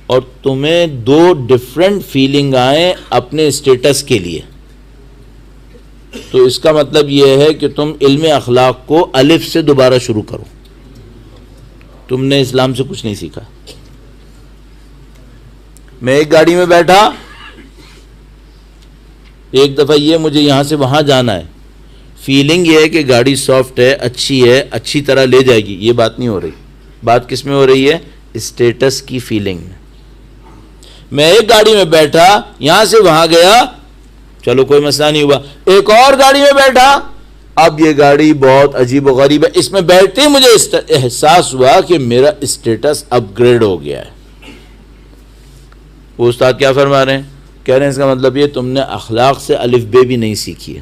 اور تمہیں دو ڈیفرنٹ فیلنگ آئیں اپنے اسٹیٹس کے لیے، تو اس کا مطلب یہ ہے کہ تم علم اخلاق کو الف سے دوبارہ شروع کرو. تم نے اسلام سے کچھ نہیں سیکھا. میں ایک گاڑی میں بیٹھا، ایک دفعہ یہ مجھے یہاں سے وہاں جانا ہے، فیلنگ یہ ہے کہ گاڑی سافٹ ہے، اچھی طرح لے جائے گی. یہ بات نہیں ہو رہی. بات کس میں ہو رہی ہے؟ اسٹیٹس کی فیلنگ میں. میں ایک گاڑی میں بیٹھا، یہاں سے وہاں گیا، چلو کوئی مسئلہ نہیں ہوا. ایک اور گاڑی میں بیٹھا، اب یہ گاڑی بہت عجیب و غریب ہے. اس میں بیٹھتے ہی مجھے احساس ہوا کہ میرا اسٹیٹس اپ گریڈ ہو گیا ہے. وہ استاد کیا فرما رہے ہیں؟ کہہ رہے ہیں اس کا مطلب یہ تم نے اخلاق سے الف بے بھی نہیں سیکھی ہے.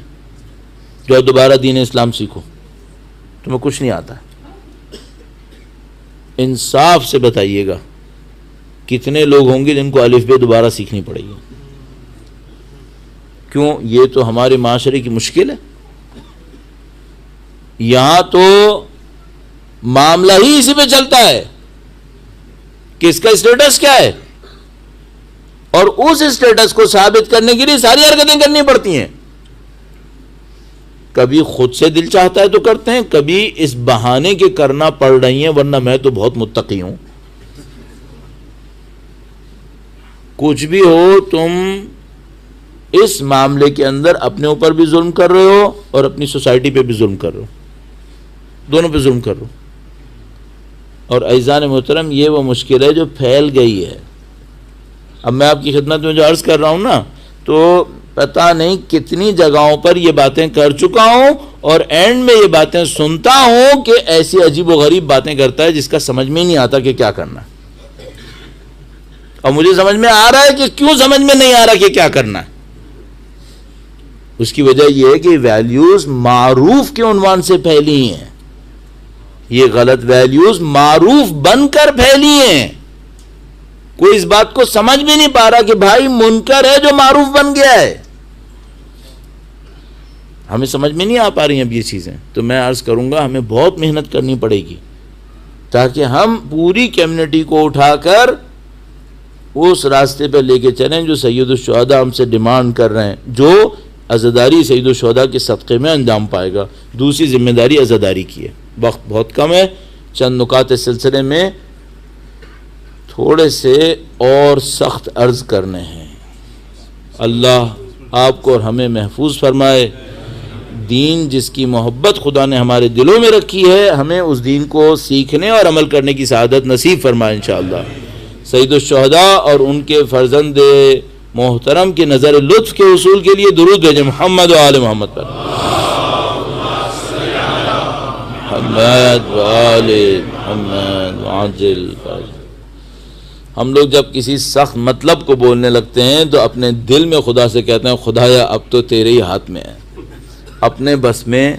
جو دوبارہ دین اسلام سیکھو، تمہیں کچھ نہیں آتا. انصاف سے بتائیے گا کتنے لوگ ہوں گے جن کو الف بے دوبارہ سیکھنی پڑے گی؟ کیوں؟ یہ تو ہمارے معاشرے کی مشکل ہے. یہاں تو معاملہ ہی اسی پہ چلتا ہے کہ اس کا اسٹیٹس کیا ہے، اور اس اسٹیٹس کو ثابت کرنے کے لیے ساری حرکتیں کرنی پڑتی ہیں. کبھی خود سے دل چاہتا ہے تو کرتے ہیں، کبھی اس بہانے کے کرنا پڑ رہی ہیں ورنہ میں تو بہت متقی ہوں. کچھ بھی ہو، تم اس معاملے کے اندر اپنے اوپر بھی ظلم کر رہے ہو اور اپنی سوسائٹی پہ بھی ظلم کر رہے ہو، دونوں پہ ظلم کر رہے ہو. اور عزیزان محترم، یہ وہ مشکل ہے جو پھیل گئی ہے. اب میں آپ کی خدمت میں جو عرض کر رہا ہوں نا، تو پتہ نہیں کتنی جگہوں پر یہ باتیں کر چکا ہوں، اور اینڈ میں یہ باتیں سنتا ہوں کہ ایسی عجیب و غریب باتیں کرتا ہے جس کا سمجھ میں نہیں آتا کہ کیا کرنا ہے. اور مجھے سمجھ میں آ رہا ہے کہ کیوں سمجھ میں نہیں آ رہا کہ کیا کرنا ہے. اس کی وجہ یہ ہے کہ ویلیوز معروف کے عنوان سے پھیلی ہیں. یہ غلط ویلیوز معروف بن کر پھیلی ہیں. کوئی اس بات کو سمجھ بھی نہیں پا رہا کہ بھائی منکر ہے جو معروف بن گیا ہے. ہمیں سمجھ میں نہیں آ پا رہی ہیں اب یہ چیزیں. تو میں عرض کروں گا ہمیں بہت محنت کرنی پڑے گی تاکہ ہم پوری کمیونٹی کو اٹھا کر اس راستے پہ لے کے چلیں جو سید الشہداء ہم سے ڈیمانڈ کر رہے ہیں، جو عزاداری سید الشہداء کے صدقے میں انجام پائے گا. دوسری ذمہ داری عزاداری کی ہے. وقت بہت کم ہے. چند نکات اس سلسلے میں تھوڑے سے اور سخت عرض کرنے ہیں. اللہ آپ کو اور ہمیں محفوظ فرمائے. دین جس کی محبت خدا نے ہمارے دلوں میں رکھی ہے، ہمیں اس دین کو سیکھنے اور عمل کرنے کی سعادت نصیب فرمائے انشاءاللہ. سید الشہداء اور ان کے فرزند محترم کے نظر لطف کے حصول کے لیے درود بھیجیں محمد و آل محمد پر. محمد و آل محمد وعجل. ہم لوگ جب کسی سخت مطلب کو بولنے لگتے ہیں تو اپنے دل میں خدا سے کہتے ہیں خدایا اب تو تیرے ہی ہاتھ میں ہے. اپنے بس میں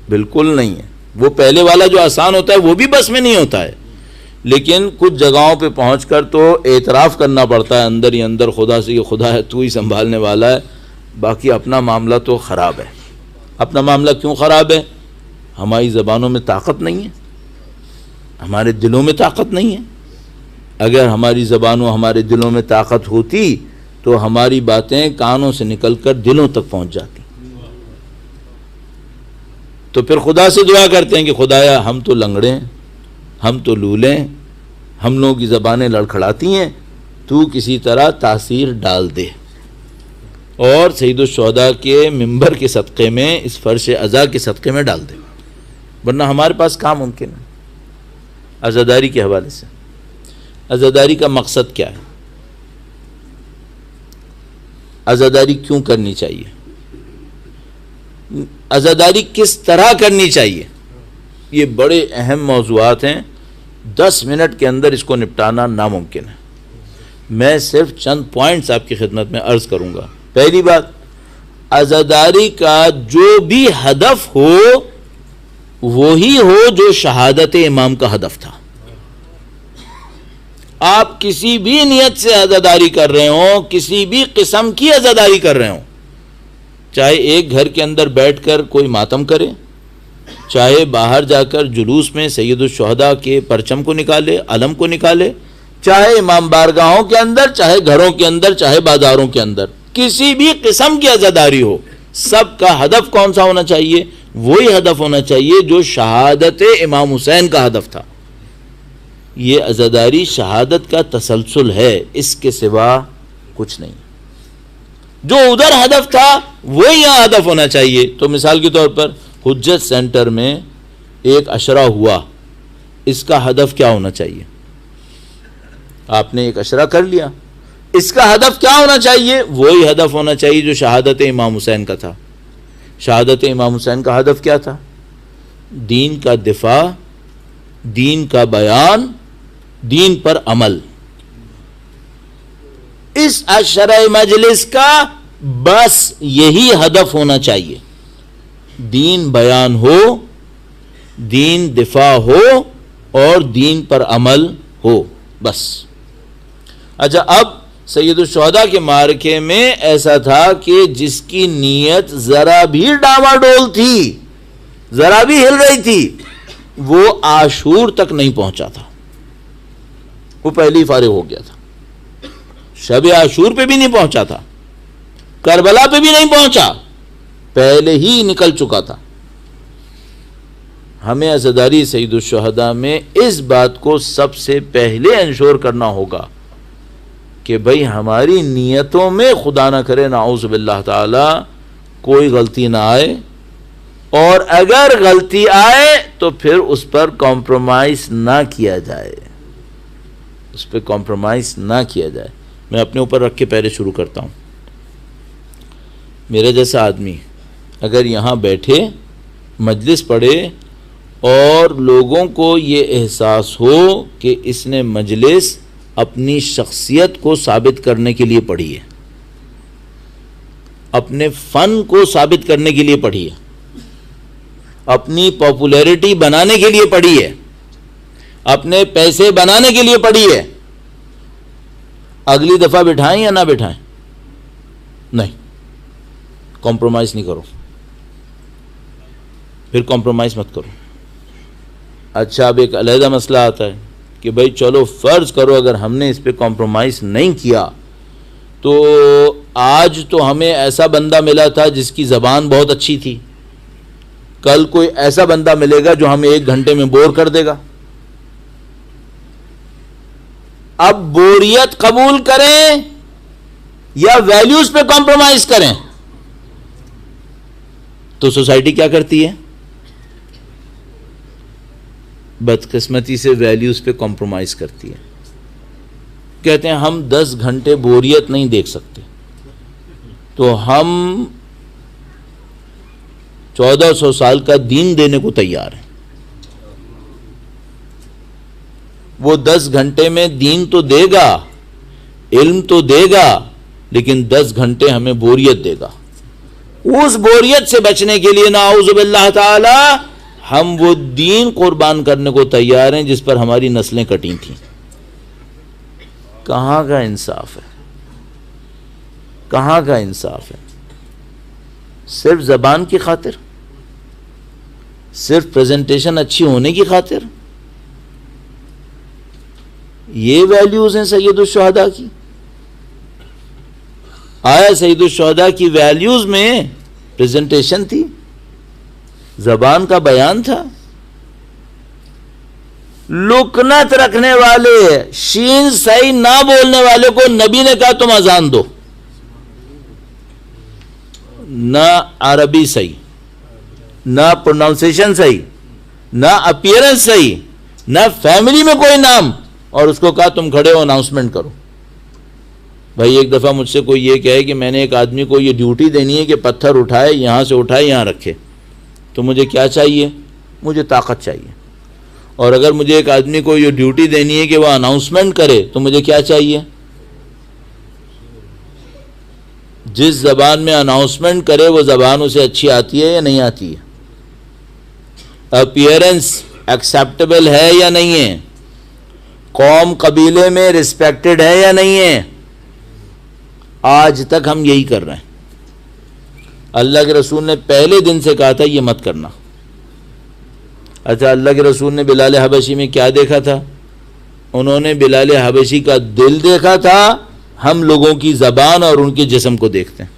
بالکل نہیں ہے. وہ پہلے والا جو آسان ہوتا ہے وہ بھی بس میں نہیں ہوتا ہے، لیکن کچھ جگہوں پہ پہنچ کر تو اعتراف کرنا پڑتا ہے اندر ہی اندر خدا سے کہ خدا ہے تو ہی سنبھالنے والا ہے. باقی اپنا معاملہ تو خراب ہے. اپنا معاملہ کیوں خراب ہے؟ ہماری زبانوں میں طاقت نہیں ہے، ہمارے دلوں میں طاقت نہیں ہے. اگر ہماری زبانوں ہمارے دلوں میں طاقت ہوتی تو ہماری باتیں کانوں سے نکل کر دلوں تک پہنچ جاتی. تو پھر خدا سے دعا کرتے ہیں کہ خدایا ہم تو لنگڑے ہیں، ہم تو لولیں، ہم لوگوں کی زبانیں لڑکھڑاتی ہیں، تو کسی طرح تاثیر ڈال دے اور سید الشہداء کے منبر کے صدقے میں، اس فرش عزا کے صدقے میں ڈال دے، ورنہ ہمارے پاس کام ممکن ہے۔ عزاداری کے حوالے سے، عزاداری کا مقصد کیا ہے؟ عزاداری کیوں کرنی چاہیے؟ عزاداری کس طرح کرنی چاہیے؟ یہ بڑے اہم موضوعات ہیں، 10 منٹ کے اندر اس کو نپٹانا ناممکن ہے۔ میں صرف چند پوائنٹس آپ کی خدمت میں عرض کروں گا۔ پہلی بات، عزاداری کا جو بھی ہدف ہو وہی ہو جو شہادت امام کا ہدف تھا۔ آپ کسی بھی نیت سے عزاداری کر رہے ہوں، کسی بھی قسم کی عزاداری کر رہے ہوں، چاہے ایک گھر کے اندر بیٹھ کر کوئی ماتم کرے، چاہے باہر جا کر جلوس میں سید الشہداء کے پرچم کو نکالے، علم کو نکالے، چاہے امام بارگاہوں کے اندر، چاہے گھروں کے اندر، چاہے بازاروں کے اندر، کسی بھی قسم کی عزاداری ہو، سب کا ہدف کون سا ہونا چاہیے؟ وہی ہدف ہونا چاہیے جو شہادت امام حسین کا ہدف تھا۔ یہ عزاداری شہادت کا تسلسل ہے، اس کے سوا کچھ نہیں۔ جو ادھر ہدف تھا وہی یہاں ہدف ہونا چاہیے۔ تو مثال کے طور پر حجت سینٹر میں ایک عشرہ ہوا، اس کا ہدف کیا ہونا چاہیے؟ آپ نے ایک عشرہ کر لیا، اس کا ہدف کیا ہونا چاہیے؟ وہی ہدف ہونا چاہیے جو شہادت امام حسین کا تھا۔ شہادت امام حسین کا ہدف کیا تھا؟ دین کا دفاع، دین کا بیان، دین پر عمل۔ اس عشرہ مجلس کا بس یہی ہدف ہونا چاہیے، دین بیان ہو، دین دفاع ہو اور دین پر عمل ہو، بس۔ اچھا، اب سید الشہداء کے معرکے میں ایسا تھا کہ جس کی نیت ذرا بھی ڈاواڈول تھی، ذرا بھی ہل رہی تھی، وہ عاشور تک نہیں پہنچا تھا، وہ پہلے ہی فارغ ہو گیا تھا۔ شب عاشور پہ بھی نہیں پہنچا تھا، کربلا پہ بھی نہیں پہنچا، پہلے ہی نکل چکا تھا۔ ہمیں عزاداری سید الشہداء میں اس بات کو سب سے پہلے انشور کرنا ہوگا کہ بھئی ہماری نیتوں میں خدا نہ کرے نعوذ باللہ تعالی کوئی غلطی نہ آئے، اور اگر غلطی آئے تو پھر اس پر کمپرومائز نہ کیا جائے، اس پہ کمپرومائز نہ کیا جائے۔ میں اپنے اوپر رکھ کے پہلے شروع کرتا ہوں۔ میرا جیسا آدمی اگر یہاں بیٹھے، مجلس پڑھے اور لوگوں کو یہ احساس ہو کہ اس نے مجلس اپنی شخصیت کو ثابت کرنے کے لیے پڑھی ہے، اپنے فن کو ثابت کرنے کے لیے پڑھی ہے، اپنی پاپولیرٹی بنانے کے لیے پڑھی ہے، اپنے پیسے بنانے کے لیے پڑھی ہے، اگلی دفعہ بٹھائیں یا نہ بٹھائیں؟ نہیں، کمپرومائز نہیں کرو، پھر کمپرومائز مت کرو۔ اچھا، اب ایک علیحدہ مسئلہ آتا ہے کہ بھئی چلو فرض کرو اگر ہم نے اس پہ کمپرومائز نہیں کیا تو آج تو ہمیں ایسا بندہ ملا تھا جس کی زبان بہت اچھی تھی، کل کوئی ایسا بندہ ملے گا جو ہمیں 1 گھنٹے میں بور کر دے گا۔ اب بوریت قبول کریں یا ویلیوز پہ کمپرومائز کریں؟ تو سوسائٹی کیا کرتی ہے؟ بدقسمتی سے ویلیوز پہ کمپرومائز کرتی ہے۔ کہتے ہیں ہم 10 گھنٹے بوریت نہیں دیکھ سکتے، تو ہم 1400 سال کا دین دینے کو تیار ہیں۔ وہ 10 گھنٹے میں دین تو دے گا، علم تو دے گا، لیکن 10 گھنٹے ہمیں بوریت دے گا۔ اس بوریت سے بچنے کے لیے نعوذ باللہ تعالی ہم وہ دین قربان کرنے کو تیار ہیں جس پر ہماری نسلیں کٹی تھیں۔ کہاں کا انصاف ہے؟ کہاں کا انصاف ہے؟ صرف زبان کی خاطر، صرف پریزنٹیشن اچھی ہونے کی خاطر یہ ویلیوز ہیں سید الشہداء کی؟ آیا سید الشہداء کی ویلیوز میں پریزنٹیشن تھی، زبان کا بیان تھا؟ لکنت رکھنے والے، شین صحیح نہ بولنے والے کو نبی نے کہا تم اذان دو. نہ عربی صحیح، نہ پروناؤنسیشن صحیح، نہ اپیئرنس صحیح، نہ فیملی میں کوئی نام، اور اس کو کہا تم کھڑے ہو اناؤنسمنٹ کرو. بھائی ایک دفعہ مجھ سے کوئی یہ کہے کہ میں نے ایک آدمی کو یہ ڈیوٹی دینی ہے کہ پتھر اٹھائے، یہاں سے اٹھائے یہاں رکھے، تو مجھے کیا چاہیے؟ مجھے طاقت چاہیے. اور اگر مجھے ایک آدمی کو یہ ڈیوٹی دینی ہے کہ وہ اناؤنسمنٹ کرے تو مجھے کیا چاہیے؟ جس زبان میں اناؤنسمنٹ کرے وہ زبان اسے اچھی آتی ہے یا نہیں آتی ہے؟ اپیئرنس ایکسیپٹیبل ہے یا نہیں ہے؟ قوم قبیلے میں ریسپیکٹڈ ہے یا نہیں ہے؟ آج تک ہم یہی کر رہے ہیں. اللہ کے رسول نے پہلے دن سے کہا تھا یہ مت کرنا. اچھا اللہ کے رسول نے بلال حبشی میں کیا دیکھا تھا؟ انہوں نے بلال حبشی کا دل دیکھا تھا، ہم لوگوں کی زبان اور ان کے جسم کو دیکھتے ہیں.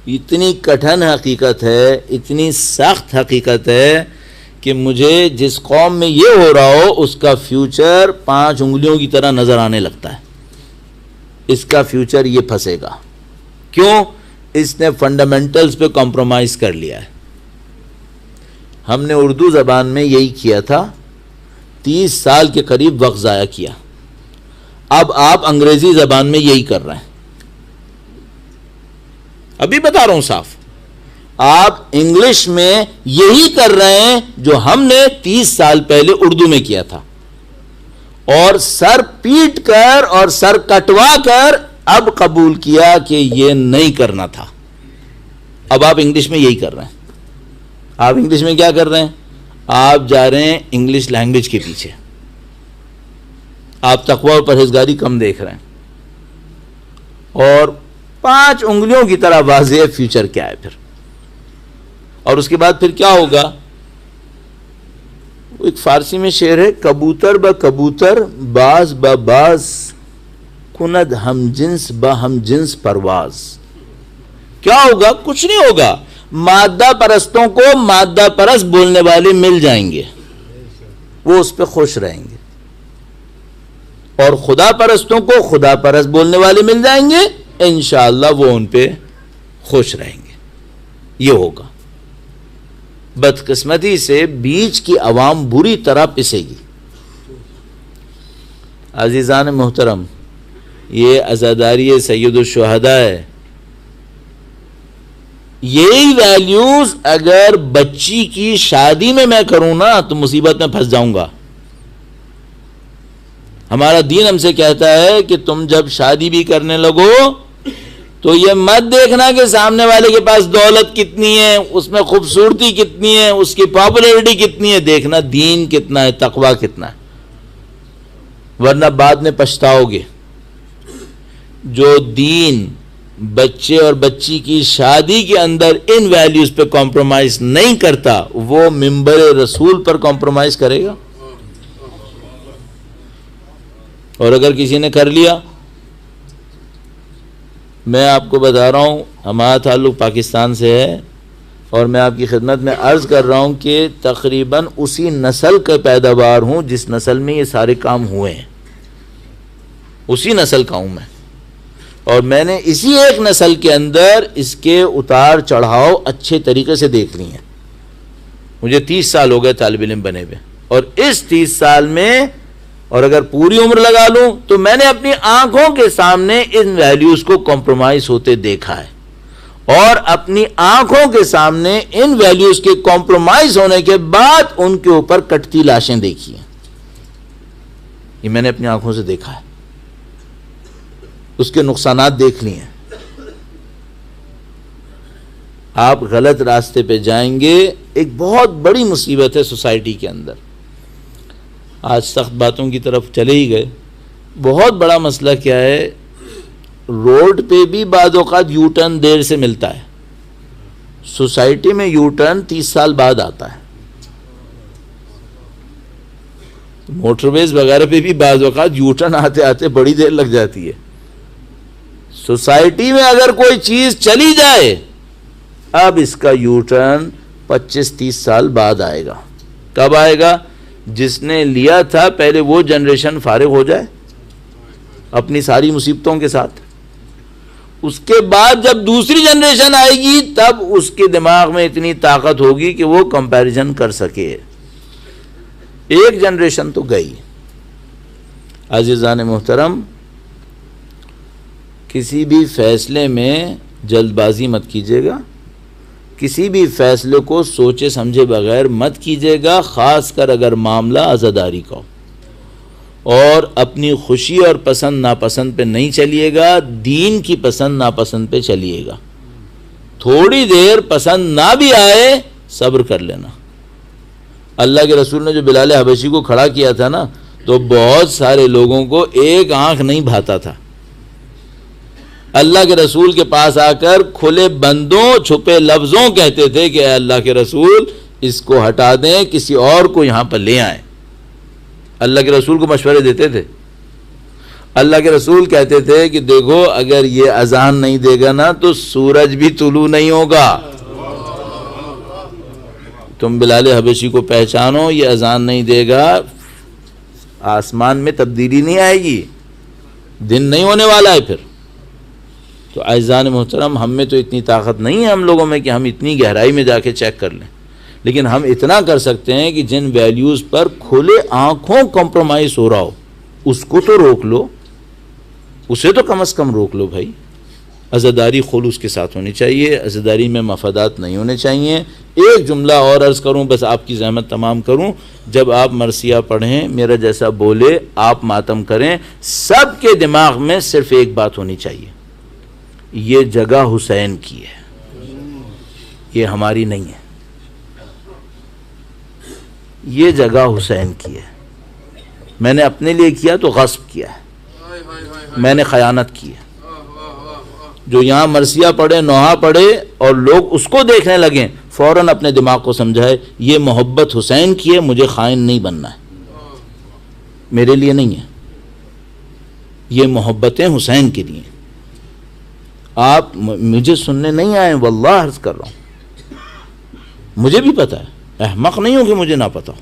اتنی کٹھن حقیقت ہے، اتنی سخت حقیقت ہے کہ مجھے جس قوم میں یہ ہو رہا ہو اس کا فیوچر 5 انگلیوں کی طرح نظر آنے لگتا ہے. اس کا فیوچر یہ پھنسے گا. کیوں؟ اس نے فنڈامنٹلز پہ کمپرومائز کر لیا ہے. ہم نے اردو زبان میں یہی کیا تھا، 30 سال کے قریب وقت ضائع کیا. اب آپ انگریزی زبان میں یہی کر رہے ہیں. ابھی بتا رہا ہوں صاف، آپ انگلش میں یہی کر رہے ہیں جو ہم نے 30 سال پہلے اردو میں کیا تھا، اور سر پیٹ کر اور سر کٹوا کر اب قبول کیا کہ یہ نہیں کرنا تھا. اب آپ انگلش میں یہی کر رہے ہیں. آپ انگلش میں کیا کر رہے ہیں؟ آپ جا رہے ہیں انگلش لینگویج کے پیچھے. آپ تقوی اور پرہیزگاری کم دیکھ رہے ہیں، اور 5 انگلیوں کی طرح واضح فیوچر کیا ہے پھر. اور اس کے بعد پھر کیا ہوگا؟ ایک فارسی میں شعر ہے، کبوتر با کبوتر باز با باز کند ہم جنس با ہم جنس پرواز. کیا ہوگا؟ کچھ نہیں ہوگا. مادہ پرستوں کو مادہ پرست بولنے والے مل جائیں گے، وہ اس پہ خوش رہیں گے، اور خدا پرستوں کو خدا پرست بولنے والے مل جائیں گے، انشاءاللہ وہ ان پہ خوش رہیں گے. یہ ہوگا. بدقسمتی سے بیچ کی عوام بری طرح پسے گی. عزیزان محترم، یہ عزاداری سید الشہداء ہے. یہی ویلیوز اگر بچی کی شادی میں کروں نا تو مصیبت میں پھنس جاؤں گا. ہمارا دین ہم سے کہتا ہے کہ تم جب شادی بھی کرنے لگو تو یہ مت دیکھنا کہ سامنے والے کے پاس دولت کتنی ہے، اس میں خوبصورتی کتنی ہے، اس کی پاپولیرٹی کتنی ہے. دیکھنا دین کتنا ہے، تقوی کتنا ہے، ورنہ بعد میں پچھتاؤ گے. جو دین بچے اور بچی کی شادی کے اندر ان ویلیوز پہ کمپرومائز نہیں کرتا، وہ منبر رسول پر کمپرومائز کرے گا. اور اگر کسی نے کر لیا، میں آپ کو بتا رہا ہوں ہمارا تعلق پاکستان سے ہے، اور میں آپ کی خدمت میں عرض کر رہا ہوں کہ تقریباً اسی نسل کا پیداوار ہوں جس نسل میں یہ سارے کام ہوئے ہیں. اسی نسل کا ہوں میں، اور میں نے اسی ایک نسل کے اندر اس کے اتار چڑھاؤ اچھے طریقے سے دیکھ لی ہیں. مجھے 30 سال ہو گئے طالب علم بنے ہوئے، اور اس 30 سال میں اور اگر پوری عمر لگا لوں تو میں نے اپنی آنکھوں کے سامنے ان ویلیوز کو کمپرومائز ہوتے دیکھا ہے، اور اپنی آنکھوں کے سامنے ان ویلیوز کے کمپرومائز ہونے کے بعد ان کے اوپر کٹتی لاشیں دیکھی ہیں. یہ میں نے اپنی آنکھوں سے دیکھا ہے، اس کے نقصانات دیکھ لیے ہیں. آپ غلط راستے پہ جائیں گے. ایک بہت بڑی مصیبت ہے سوسائٹی کے اندر. آج سخت باتوں کی طرف چلے ہی گئے. بہت بڑا مسئلہ کیا ہے، روڈ پہ بھی بعض اوقات یو ٹرن دیر سے ملتا ہے، سوسائٹی میں یو ٹرن 30 سال بعد آتا ہے. موٹر ویز وغیرہ پہ بھی بعض اوقات یو ٹرن آتے آتے بڑی دیر لگ جاتی ہے. سوسائٹی میں اگر کوئی چیز چلی جائے، اب اس کا یو ٹرن 25-30 سال بعد آئے گا. کب آئے گا؟ جس نے لیا تھا پہلے وہ جنریشن فارغ ہو جائے اپنی ساری مصیبتوں کے ساتھ، اس کے بعد جب دوسری جنریشن آئے گی تب اس کے دماغ میں اتنی طاقت ہوگی کہ وہ کمپیریزن کر سکے۔ ایک جنریشن تو گئی۔ عزیزان محترم، کسی بھی فیصلے میں جلد بازی مت کیجیے گا، کسی بھی فیصلے کو سوچے سمجھے بغیر مت کیجیے گا، خاص کر اگر معاملہ عزاداری کا ہو، اور اپنی خوشی اور پسند ناپسند پہ نہیں چلیے گا، دین کی پسند ناپسند پہ چلیے گا۔ تھوڑی دیر پسند نہ بھی آئے صبر کر لینا۔ اللہ کے رسول نے جو بلال حبشی کو کھڑا کیا تھا نا، تو بہت سارے لوگوں کو ایک آنکھ نہیں بھاتا تھا۔ اللہ کے رسول کے پاس آ کر کھلے بندوں چھپے لفظوں کہتے تھے کہ اے اللہ کے رسول اس کو ہٹا دیں، کسی اور کو یہاں پر لے آئیں۔ اللہ کے رسول کو مشورے دیتے تھے۔ اللہ کے رسول کہتے تھے کہ دیکھو اگر یہ اذان نہیں دے گا نا تو سورج بھی طلوع نہیں ہوگا، تم بلال حبشی کو پہچانو، یہ اذان نہیں دے گا آسمان میں تبدیلی نہیں آئے گی، دن نہیں ہونے والا ہے پھر۔ تو اعزان محترم، ہم میں تو اتنی طاقت نہیں ہے ہم لوگوں میں کہ ہم اتنی گہرائی میں جا کے چیک کر لیں، لیکن ہم اتنا کر سکتے ہیں کہ جن ویلیوز پر کھلے آنکھوں کمپرومائز ہو رہا ہو اس کو تو روک لو، اسے تو کم از کم روک لو بھائی۔ عزاداری خلوص کے ساتھ ہونی چاہیے، عزاداری میں مفادات نہیں ہونے چاہیے۔ ایک جملہ اور عرض کروں، بس آپ کی زحمت تمام کروں، جب آپ مرثیہ پڑھیں، میرا جیسا بولے، آپ ماتم کریں، سب کے دماغ میں صرف ایک بات ہونی چاہیے، یہ جگہ حسین کی ہے، یہ ہماری نہیں ہے، یہ جگہ حسین کی ہے۔ میں نے اپنے لیے کیا تو غصب کیا ہے، میں نے خیانت کی ہے۔ جو یہاں مرثیہ پڑھے، نوحہ پڑھے اور لوگ اس کو دیکھنے لگیں، فوراً اپنے دماغ کو سمجھائے یہ محبت حسین کی ہے، مجھے خائن نہیں بننا ہے، میرے لیے نہیں ہے، یہ محبتیں حسین کے لیے۔ آپ مجھے سننے نہیں آئے، واللہ عرض کر رہا ہوں، مجھے بھی پتا ہے، احمق نہیں ہوں کہ مجھے نہ پتا ہو۔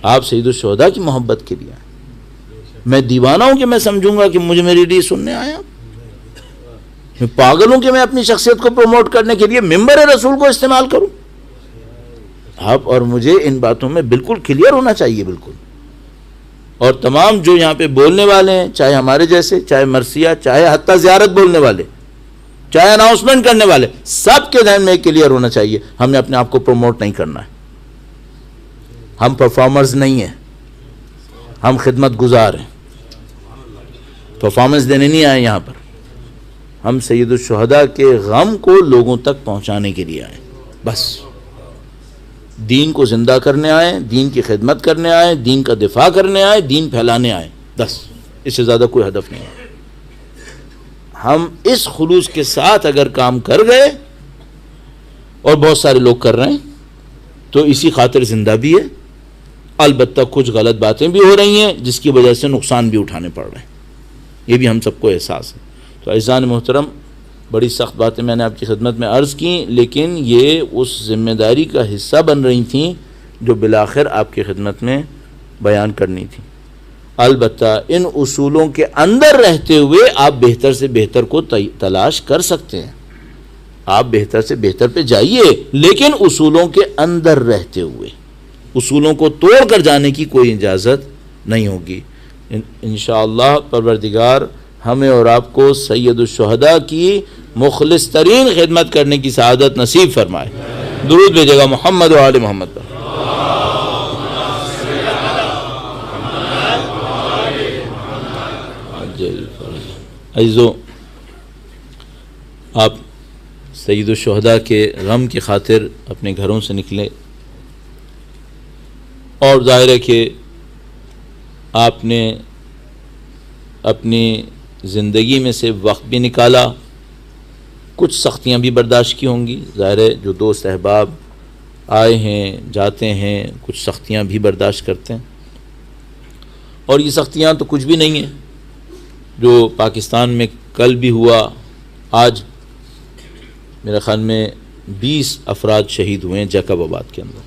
آپ سید الشہداء کی محبت کے لیے آئے، میں دیوانہ ہوں کہ میں سمجھوں گا کہ مجھے میری لیے سننے آیا؟ میں پاگل ہوں کہ میں اپنی شخصیت کو پروموٹ کرنے کے لیے ممبر رسول کو استعمال کروں؟ آپ اور مجھے ان باتوں میں بالکل کلیئر ہونا چاہیے، بالکل۔ اور تمام جو یہاں پہ بولنے والے ہیں، چاہے ہمارے جیسے، چاہے مرثیہ، چاہے حتیٰ زیارت بولنے والے، چاہے اناؤنسمنٹ کرنے والے، سب کے ذہن میں کلیئر ہونا چاہیے، ہم نے اپنے آپ کو پروموٹ نہیں کرنا ہے، ہم پرفارمرز نہیں ہیں، ہم خدمت گزار ہیں، پرفارمنس دینے نہیں آئے یہاں پر، ہم سید الشہداء کے غم کو لوگوں تک پہنچانے کے لیے آئے، بس دین کو زندہ کرنے آئے، دین کی خدمت کرنے آئے، دین کا دفاع کرنے آئے، دین پھیلانے آئے، بس اس سے زیادہ کوئی ہدف نہیں ہے۔ ہم اس خلوص کے ساتھ اگر کام کر گئے، اور بہت سارے لوگ کر رہے ہیں، تو اسی خاطر زندہ بھی ہے۔ البتہ کچھ غلط باتیں بھی ہو رہی ہیں جس کی وجہ سے نقصان بھی اٹھانے پڑ رہے ہیں، یہ بھی ہم سب کو احساس ہے۔ تو عزیزان محترم، بڑی سخت باتیں میں نے آپ کی خدمت میں عرض کی، لیکن یہ اس ذمہ داری کا حصہ بن رہی تھیں جو بالآخر آپ کی خدمت میں بیان کرنی تھی۔ البتہ ان اصولوں کے اندر رہتے ہوئے آپ بہتر سے بہتر کو تلاش کر سکتے ہیں، آپ بہتر سے بہتر پہ جائیے، لیکن اصولوں کے اندر رہتے ہوئے، اصولوں کو توڑ کر جانے کی کوئی اجازت نہیں ہوگی۔ انشاءاللہ پروردگار ہمیں اور آپ کو سید الشہداء کی مخلص ترین خدمت کرنے کی سعادت نصیب فرمائے۔ درود بھیجے گا محمد و آل محمد پر۔ عزیزو، آپ سید الشہداء کے غم کی خاطر اپنے گھروں سے نکلے، اور ظاہر ہے کہ آپ نے اپنی زندگی میں سے وقت بھی نکالا، کچھ سختیاں بھی برداشت کی ہوں گی، ظاہر ہے جو دوست احباب آئے ہیں جاتے ہیں کچھ سختیاں بھی برداشت کرتے ہیں، اور یہ سختیاں تو کچھ بھی نہیں ہیں۔ جو پاکستان میں کل بھی ہوا، آج میرے خیال میں 20 افراد شہید ہوئے ہیں جیکب آباد کے اندر۔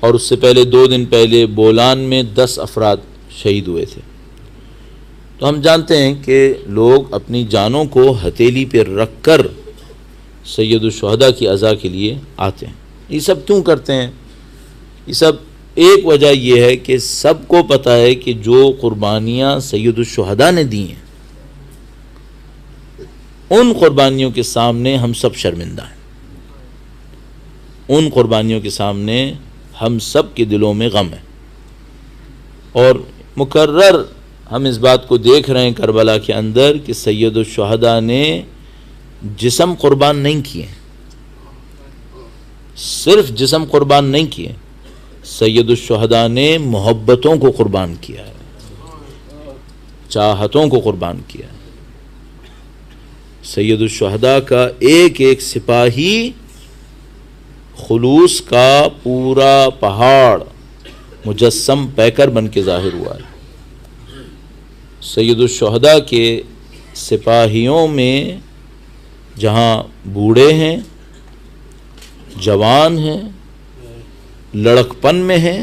اور اس سے پہلے 2 دن پہلے بولان میں 10 افراد شہید ہوئے تھے۔ تو ہم جانتے ہیں کہ لوگ اپنی جانوں کو ہتھیلی پہ رکھ کر سید الشہداء کی عزا کے لیے آتے ہیں۔ یہ سب کیوں کرتے ہیں؟ یہ سب ایک وجہ یہ ہے کہ سب کو پتہ ہے کہ جو قربانیاں سید الشہداء نے دی ہیں ان قربانیوں کے سامنے ہم سب شرمندہ ہیں، ان قربانیوں کے سامنے ہم سب کے دلوں میں غم ہے، اور مکرر ہم اس بات کو دیکھ رہے ہیں کربلا کے اندر کہ سید الشہداء نے جسم قربان نہیں کیے، صرف جسم قربان نہیں کیے، سید الشہداء نے محبتوں کو قربان کیا ہے، چاہتوں کو قربان کیا ہے۔ سید الشہداء کا ایک ایک سپاہی خلوص کا پورا پہاڑ مجسم پیکر بن کے ظاہر ہوا ہے۔ سید الشہداء کے سپاہیوں میں جہاں بوڑھے ہیں، جوان ہیں، لڑکپن میں ہیں،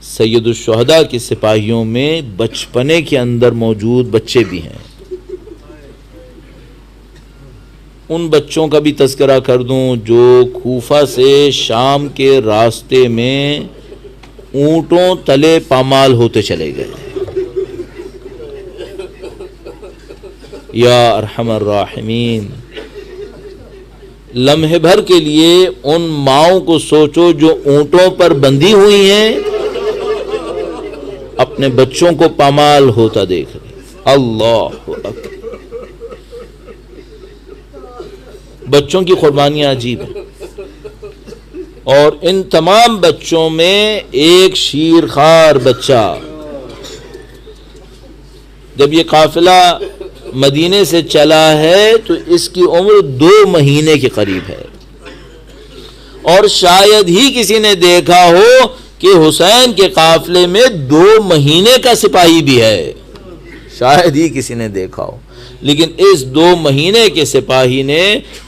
سید الشہداء کے سپاہیوں میں بچپنے کے اندر موجود بچے بھی ہیں۔ ان بچوں کا بھی تذکرہ کر دوں جو کوفہ سے شام کے راستے میں اونٹوں تلے پامال ہوتے چلے گئے۔ یا ارحم الراحمین، لمحے بھر کے لیے ان ماؤں کو سوچو جو اونٹوں پر بندھی ہوئی ہیں، اپنے بچوں کو پامال ہوتا دیکھ رہے۔ اللہ اکبر! بچوں کی قربانیاں عجیب ہیں، اور ان تمام بچوں میں ایک شیرخوار بچہ، جب یہ قافلہ مدینے سے چلا ہے تو اس کی عمر 2 مہینے کے قریب ہے، اور شاید ہی کسی نے دیکھا ہو کہ حسین کے قافلے میں 2 مہینے کا سپاہی بھی ہے، شاید ہی کسی نے دیکھا ہو۔ لیکن اس 2 مہینے کے سپاہی نے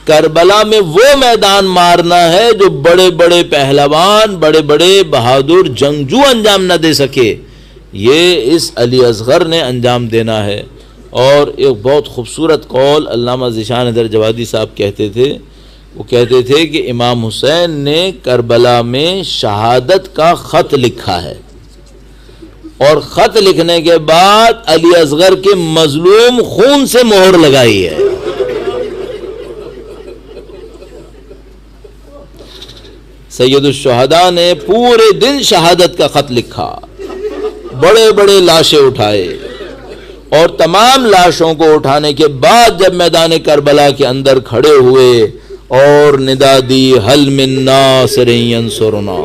کربلا میں وہ میدان مارنا ہے جو بڑے بڑے پہلوان، بڑے بڑے بہادر جنگجو انجام نہ دے سکے، یہ اس علی اصغر نے انجام دینا ہے۔ اور ایک بہت خوبصورت قول علامہ ذیشان حیدر جوادی صاحب کہتے تھے، وہ کہتے تھے کہ امام حسین نے کربلا میں شہادت کا خط لکھا ہے، اور خط لکھنے کے بعد علی اصغر کے مظلوم خون سے مہر لگائی ہے۔ سید الشہداء نے پورے دن شہادت کا خط لکھا، بڑے بڑے لاشیں اٹھائے، اور تمام لاشوں کو اٹھانے کے بعد جب میدان کربلا کے اندر کھڑے ہوئے اور ندا دی حل من ناصر ینصرنا،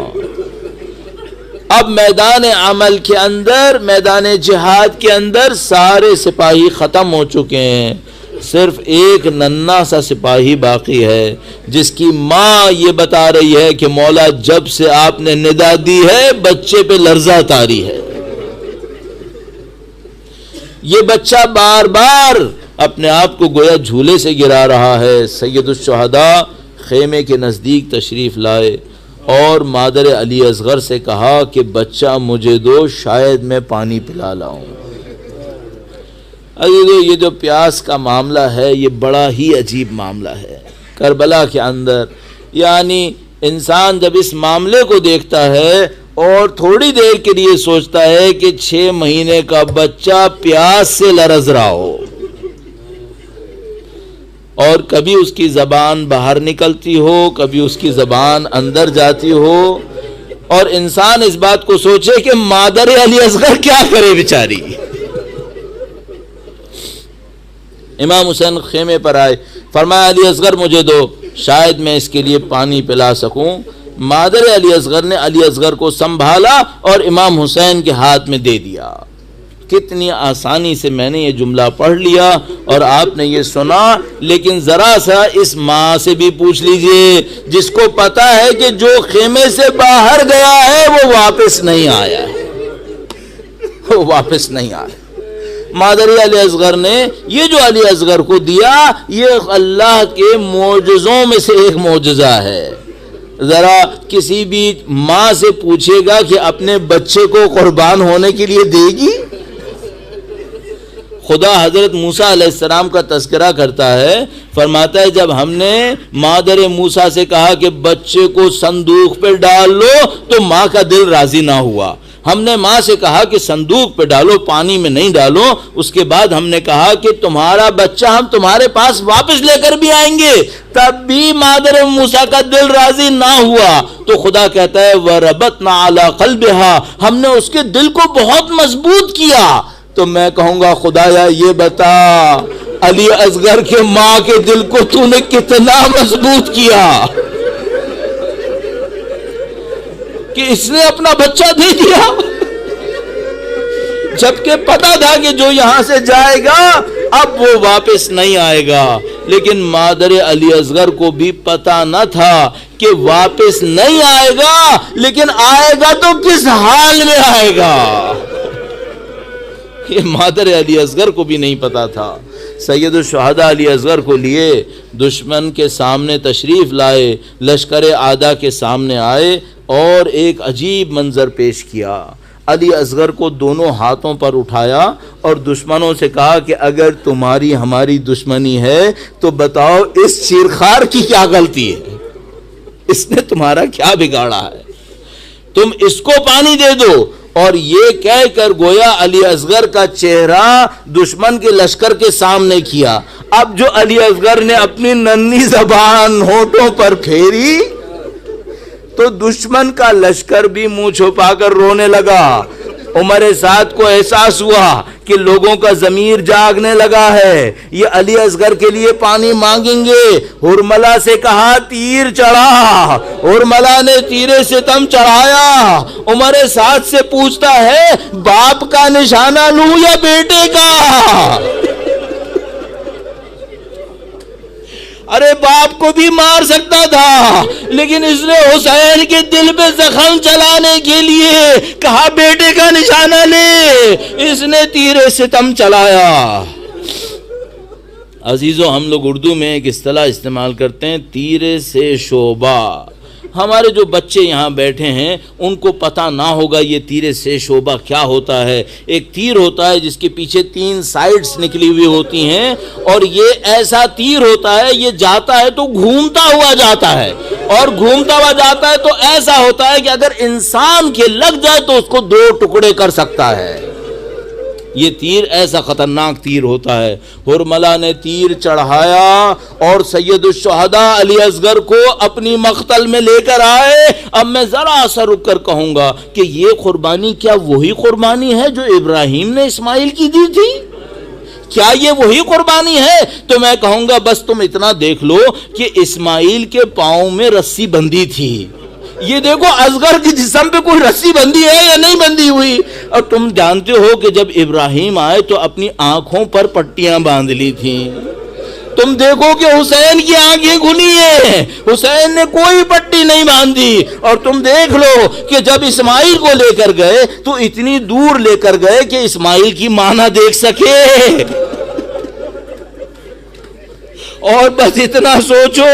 اب میدان عمل کے اندر، میدان جہاد کے اندر سارے سپاہی ختم ہو چکے ہیں، صرف ایک ننھا سا سپاہی باقی ہے جس کی ماں یہ بتا رہی ہے کہ مولا جب سے آپ نے ندا دی ہے بچے پہ لرزہ طاری ہے۔ یہ بچہ بار بار اپنے آپ کو گویا جھولے سے گرا رہا ہے۔ سید الشہداء خیمے کے نزدیک تشریف لائے اور مادر علی اصغر سے کہا کہ بچہ مجھے دو، شاید میں پانی پلا لاؤں۔ یہ جو پیاس کا معاملہ ہے یہ بڑا ہی عجیب معاملہ ہے کربلا کے اندر، یعنی انسان جب اس معاملے کو دیکھتا ہے اور تھوڑی دیر کے لیے سوچتا ہے کہ 6 مہینے کا بچہ پیاس سے لرز رہا ہو، اور کبھی اس کی زبان باہر نکلتی ہو، کبھی اس کی زبان اندر جاتی ہو، اور انسان اس بات کو سوچے کہ مادر علی اصغر کیا کرے بیچاری۔ امام حسین خیمے پر آئے، فرمایا علی اصغر مجھے دو، شاید میں اس کے لیے پانی پلا سکوں۔ مادر علی اصغر نے علی اصغر کو سنبھالا اور امام حسین کے ہاتھ میں دے دیا۔ کتنی آسانی سے میں نے یہ جملہ پڑھ لیا اور آپ نے یہ سنا، لیکن ذرا سا اس ماں سے بھی پوچھ لیجئے جس کو پتا ہے کہ جو خیمے سے باہر گیا ہے وہ واپس نہیں آیا ہے، وہ واپس نہیں آیا۔ مادر علی اصغر نے یہ جو علی اصغر کو دیا، یہ اللہ کے معجزوں میں سے ایک معجزہ ہے۔ ذرا کسی بھی ماں سے پوچھے گا کہ اپنے بچے کو قربان ہونے کے لیے دے گی؟ خدا حضرت موسیٰ علیہ السلام کا تذکرہ کرتا ہے، فرماتا ہے جب ہم نے مادر موسیٰ سے کہا کہ بچے کو صندوق پہ ڈال لو تو ماں کا دل راضی نہ ہوا. ہم نے ماں سے کہا کہ صندوق پہ ڈالو، پانی میں نہیں ڈالو. اس کے بعد ہم نے کہا کہ تمہارا بچہ ہم تمہارے پاس واپس لے کر بھی آئیں گے، تب بھی مادر موسیٰ کا دل راضی نہ ہوا. تو خدا کہتا ہے وَرَبَطْنَا عَلَىٰ قَلْبِهَا، ہم نے اس کے دل کو بہت مضبوط کیا. تو میں کہوں گا خدایا یہ بتا علی اصغر کے ماں کے دل کو تو نے کتنا مضبوط کیا کہ اس نے اپنا بچہ دے دیا، جبکہ پتا تھا کہ جو یہاں سے جائے گا اب وہ واپس نہیں آئے گا. لیکن مادر علی اصغر کو بھی پتا نہ تھا کہ واپس نہیں آئے گا، لیکن آئے گا تو کس حال میں آئے گا، یہ مادر علی اصغر کو بھی نہیں پتا تھا. سید الشہداء علی اصغر کو لیے دشمن کے سامنے تشریف لائے، لشکر اعداء کے سامنے آئے اور ایک عجیب منظر پیش کیا. علی اصغر کو دونوں ہاتھوں پر اٹھایا اور دشمنوں سے کہا کہ اگر تمہاری ہماری دشمنی ہے تو بتاؤ اس چیرخوار کی کیا غلطی ہے، اس نے تمہارا کیا بگاڑا ہے، تم اس کو پانی دے دو. اور یہ کہہ کر گویا علی اصغر کا چہرہ دشمن کے لشکر کے سامنے کیا. اب جو علی اصغر نے اپنی ننھی زبان ہونٹوں پر پھیری تو دشمن کا لشکر بھی منہ چھپا کر رونے لگا. عمر سعد کو احساس ہوا کہ لوگوں کا ضمیر جاگنے لگا ہے، یہ علی اصغر کے لیے پانی مانگیں گے. ہرملہ سے کہا تیر چڑھا، ہرملہ نے تیرے ستم چڑھایا. عمر سعد سے پوچھتا ہے باپ کا نشانہ لوں یا بیٹے کا؟ ارے باپ کو بھی مار سکتا تھا، لیکن اس نے حسین کے دل پہ زخم چلانے کے لیے کہا بیٹے کا نشانہ لے. اس نے تیر ستم چلایا. عزیزو، ہم لوگ اردو میں ایک اصطلاح استعمال کرتے ہیں تیر سے شعبہ. ہمارے جو بچے یہاں بیٹھے ہیں ان کو پتہ نہ ہوگا یہ تیر سے شعبہ کیا ہوتا ہے. ایک تیر ہوتا ہے جس کے پیچھے 3 سائڈز نکلی ہوئی ہوتی ہیں، اور یہ ایسا تیر ہوتا ہے یہ جاتا ہے تو گھومتا ہوا جاتا ہے، اور گھومتا ہوا جاتا ہے تو ایسا ہوتا ہے کہ اگر انسان کے لگ جائے تو اس کو 2 ٹکڑے کر سکتا ہے. یہ تیر ایسا خطرناک تیر ہوتا ہے. ہرملہ نے تیر چڑھایا اور سید الشہداء علی اصغر کو اپنی مقتل میں لے کر آئے. اب میں ذرا سا رک کر کہوں گا کہ یہ قربانی کیا وہی قربانی ہے جو ابراہیم نے اسماعیل کی دی تھی؟ کیا یہ وہی قربانی ہے؟ تو میں کہوں گا بس تم اتنا دیکھ لو کہ اسماعیل کے پاؤں میں رسی بندھی تھی، یہ دیکھو اصغر کی جسم پہ کوئی رسی بندھی ہے یا نہیں بندھی ہوئی. اور تم جانتے ہو کہ جب ابراہیم آئے تو اپنی آنکھوں پر پٹیاں باندھ لی تھیں. تم دیکھو کہ حسین کی آنکھیں کھلی ہیں، حسین نے کوئی پٹی نہیں باندھی. اور تم دیکھ لو کہ جب اسماعیل کو لے کر گئے تو اتنی دور لے کر گئے کہ اسماعیل کی ماں نہ دیکھ سکے. اور بس اتنا سوچو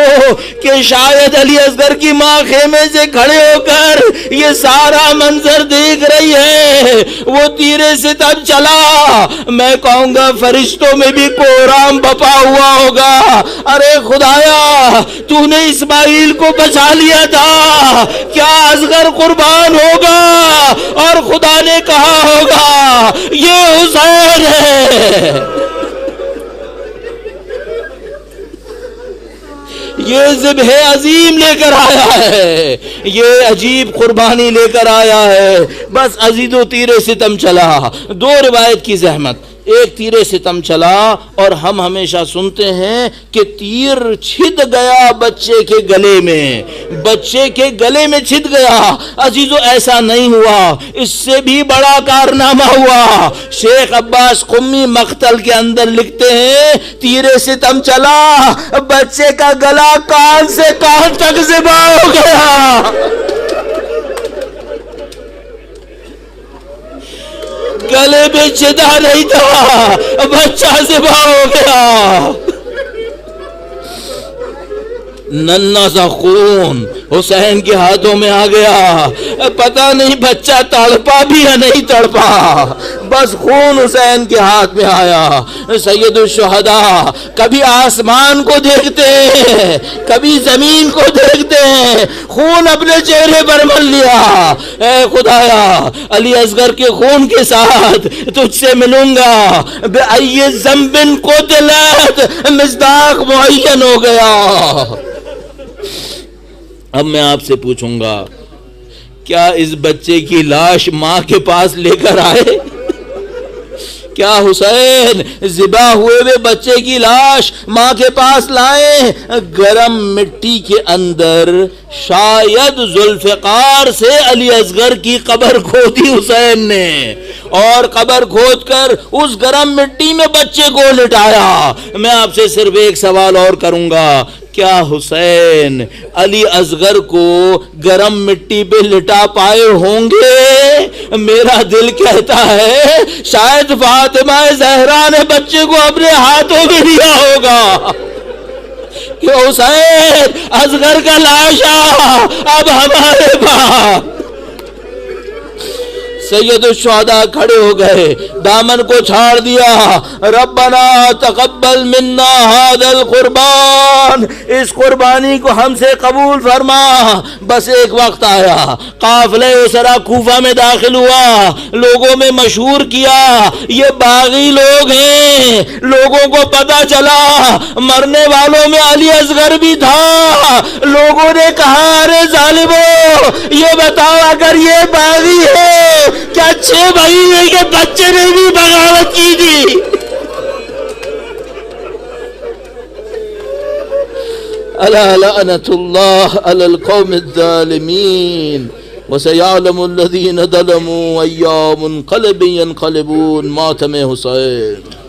کہ شاید علی اصغر کی ماں خیمے سے کھڑے ہو کر یہ سارا منظر دیکھ رہی ہے. وہ تیرے سے تب چلا، میں کہوں گا فرشتوں میں بھی کوہرام بپا ہوا ہوگا. ارے خدایا تو نے اسماعیل کو بچا لیا تھا، کیا اصغر قربان ہوگا اور خدا نے کہا ہوگا یہ حسین ہے، یہ ذبح عظیم لے کر آیا ہے، یہ عجیب قربانی لے کر آیا ہے. بس عزیزو تیرے ستم چلا. 2 روایت کی زحمت، ایک تیرے ستم چلا اور ہم ہمیشہ سنتے ہیں کہ تیر چھد گیا بچے کے گلے میں، بچے کے گلے میں چھد گیا. عزیزو ایسا نہیں ہوا، اس سے بھی بڑا کارنامہ ہوا. شیخ عباس قمی مقتل کے اندر لکھتے ہیں تیرے ستم چلا، بچے کا گلا کان سے کان تک ذبح ہو گیا. گلے میں چھدا نہیں تھا، بچہ ذبح ہو گیا. ننھا سا خون حسین کے ہاتھوں میں آ گیا. پتہ نہیں بچہ تڑپا بھی یا نہیں تڑپا، بس خون حسین کے ہاتھ میں آیا. سید الشہداء کبھی آسمان کو دیکھتے ہیں، کبھی زمین کو دیکھتے ہیں، خون اپنے چہرے پر مل لیا. اے خدایا، علی اصغر کے خون کے ساتھ تجھ سے ملوں گا. بأی ذنب قتلت، مصداق معین ہو گیا. اب میں آپ سے پوچھوں گا، کیا اس بچے کی لاش ماں کے پاس لے کر آئے؟ کیا حسین ذبح ہوئے ہوئے بچے کی لاش ماں کے پاس لائیں؟ گرم مٹی کے اندر شاید ذوالفقار سے علی اصغر کی قبر کھودی حسین نے، اور قبر کھود کر اس گرم مٹی میں بچے کو لٹایا. میں آپ سے صرف ایک سوال اور کروں گا، کیا حسین علی اصغر کو گرم مٹی پہ لٹا پائے ہوں گے؟ میرا دل کہتا ہے شاید فاطمہ زہرا نے بچے کو اپنے ہاتھوں میں لیا ہوگا کہ حسین اصغر کا لاشا اب ہمارے پاس. سید الشہداء کھڑے ہو گئے، دامن کو چھاڑ دیا. ربنا تقبل منا هذا القربان، اس قربانی کو ہم سے قبول فرما. بس ایک وقت آیا، قافلہ اسرا کوفہ میں داخل ہوا، لوگوں میں مشہور کیا یہ باغی لوگ ہیں. لوگوں کو پتا چلا مرنے والوں میں علی اصغر بھی تھا. لوگوں نے کہا ارے ظالمو، یہ بتاؤ اگر یہ باغی ہے کیا 6 مہینے کے بچے نے بھی بغاوت کی تھی؟ الا لعنت اللہ علی القوم الظالمین وسيعلم الذين ظلموا أي منقلب ينقلبون. ماتم حسین.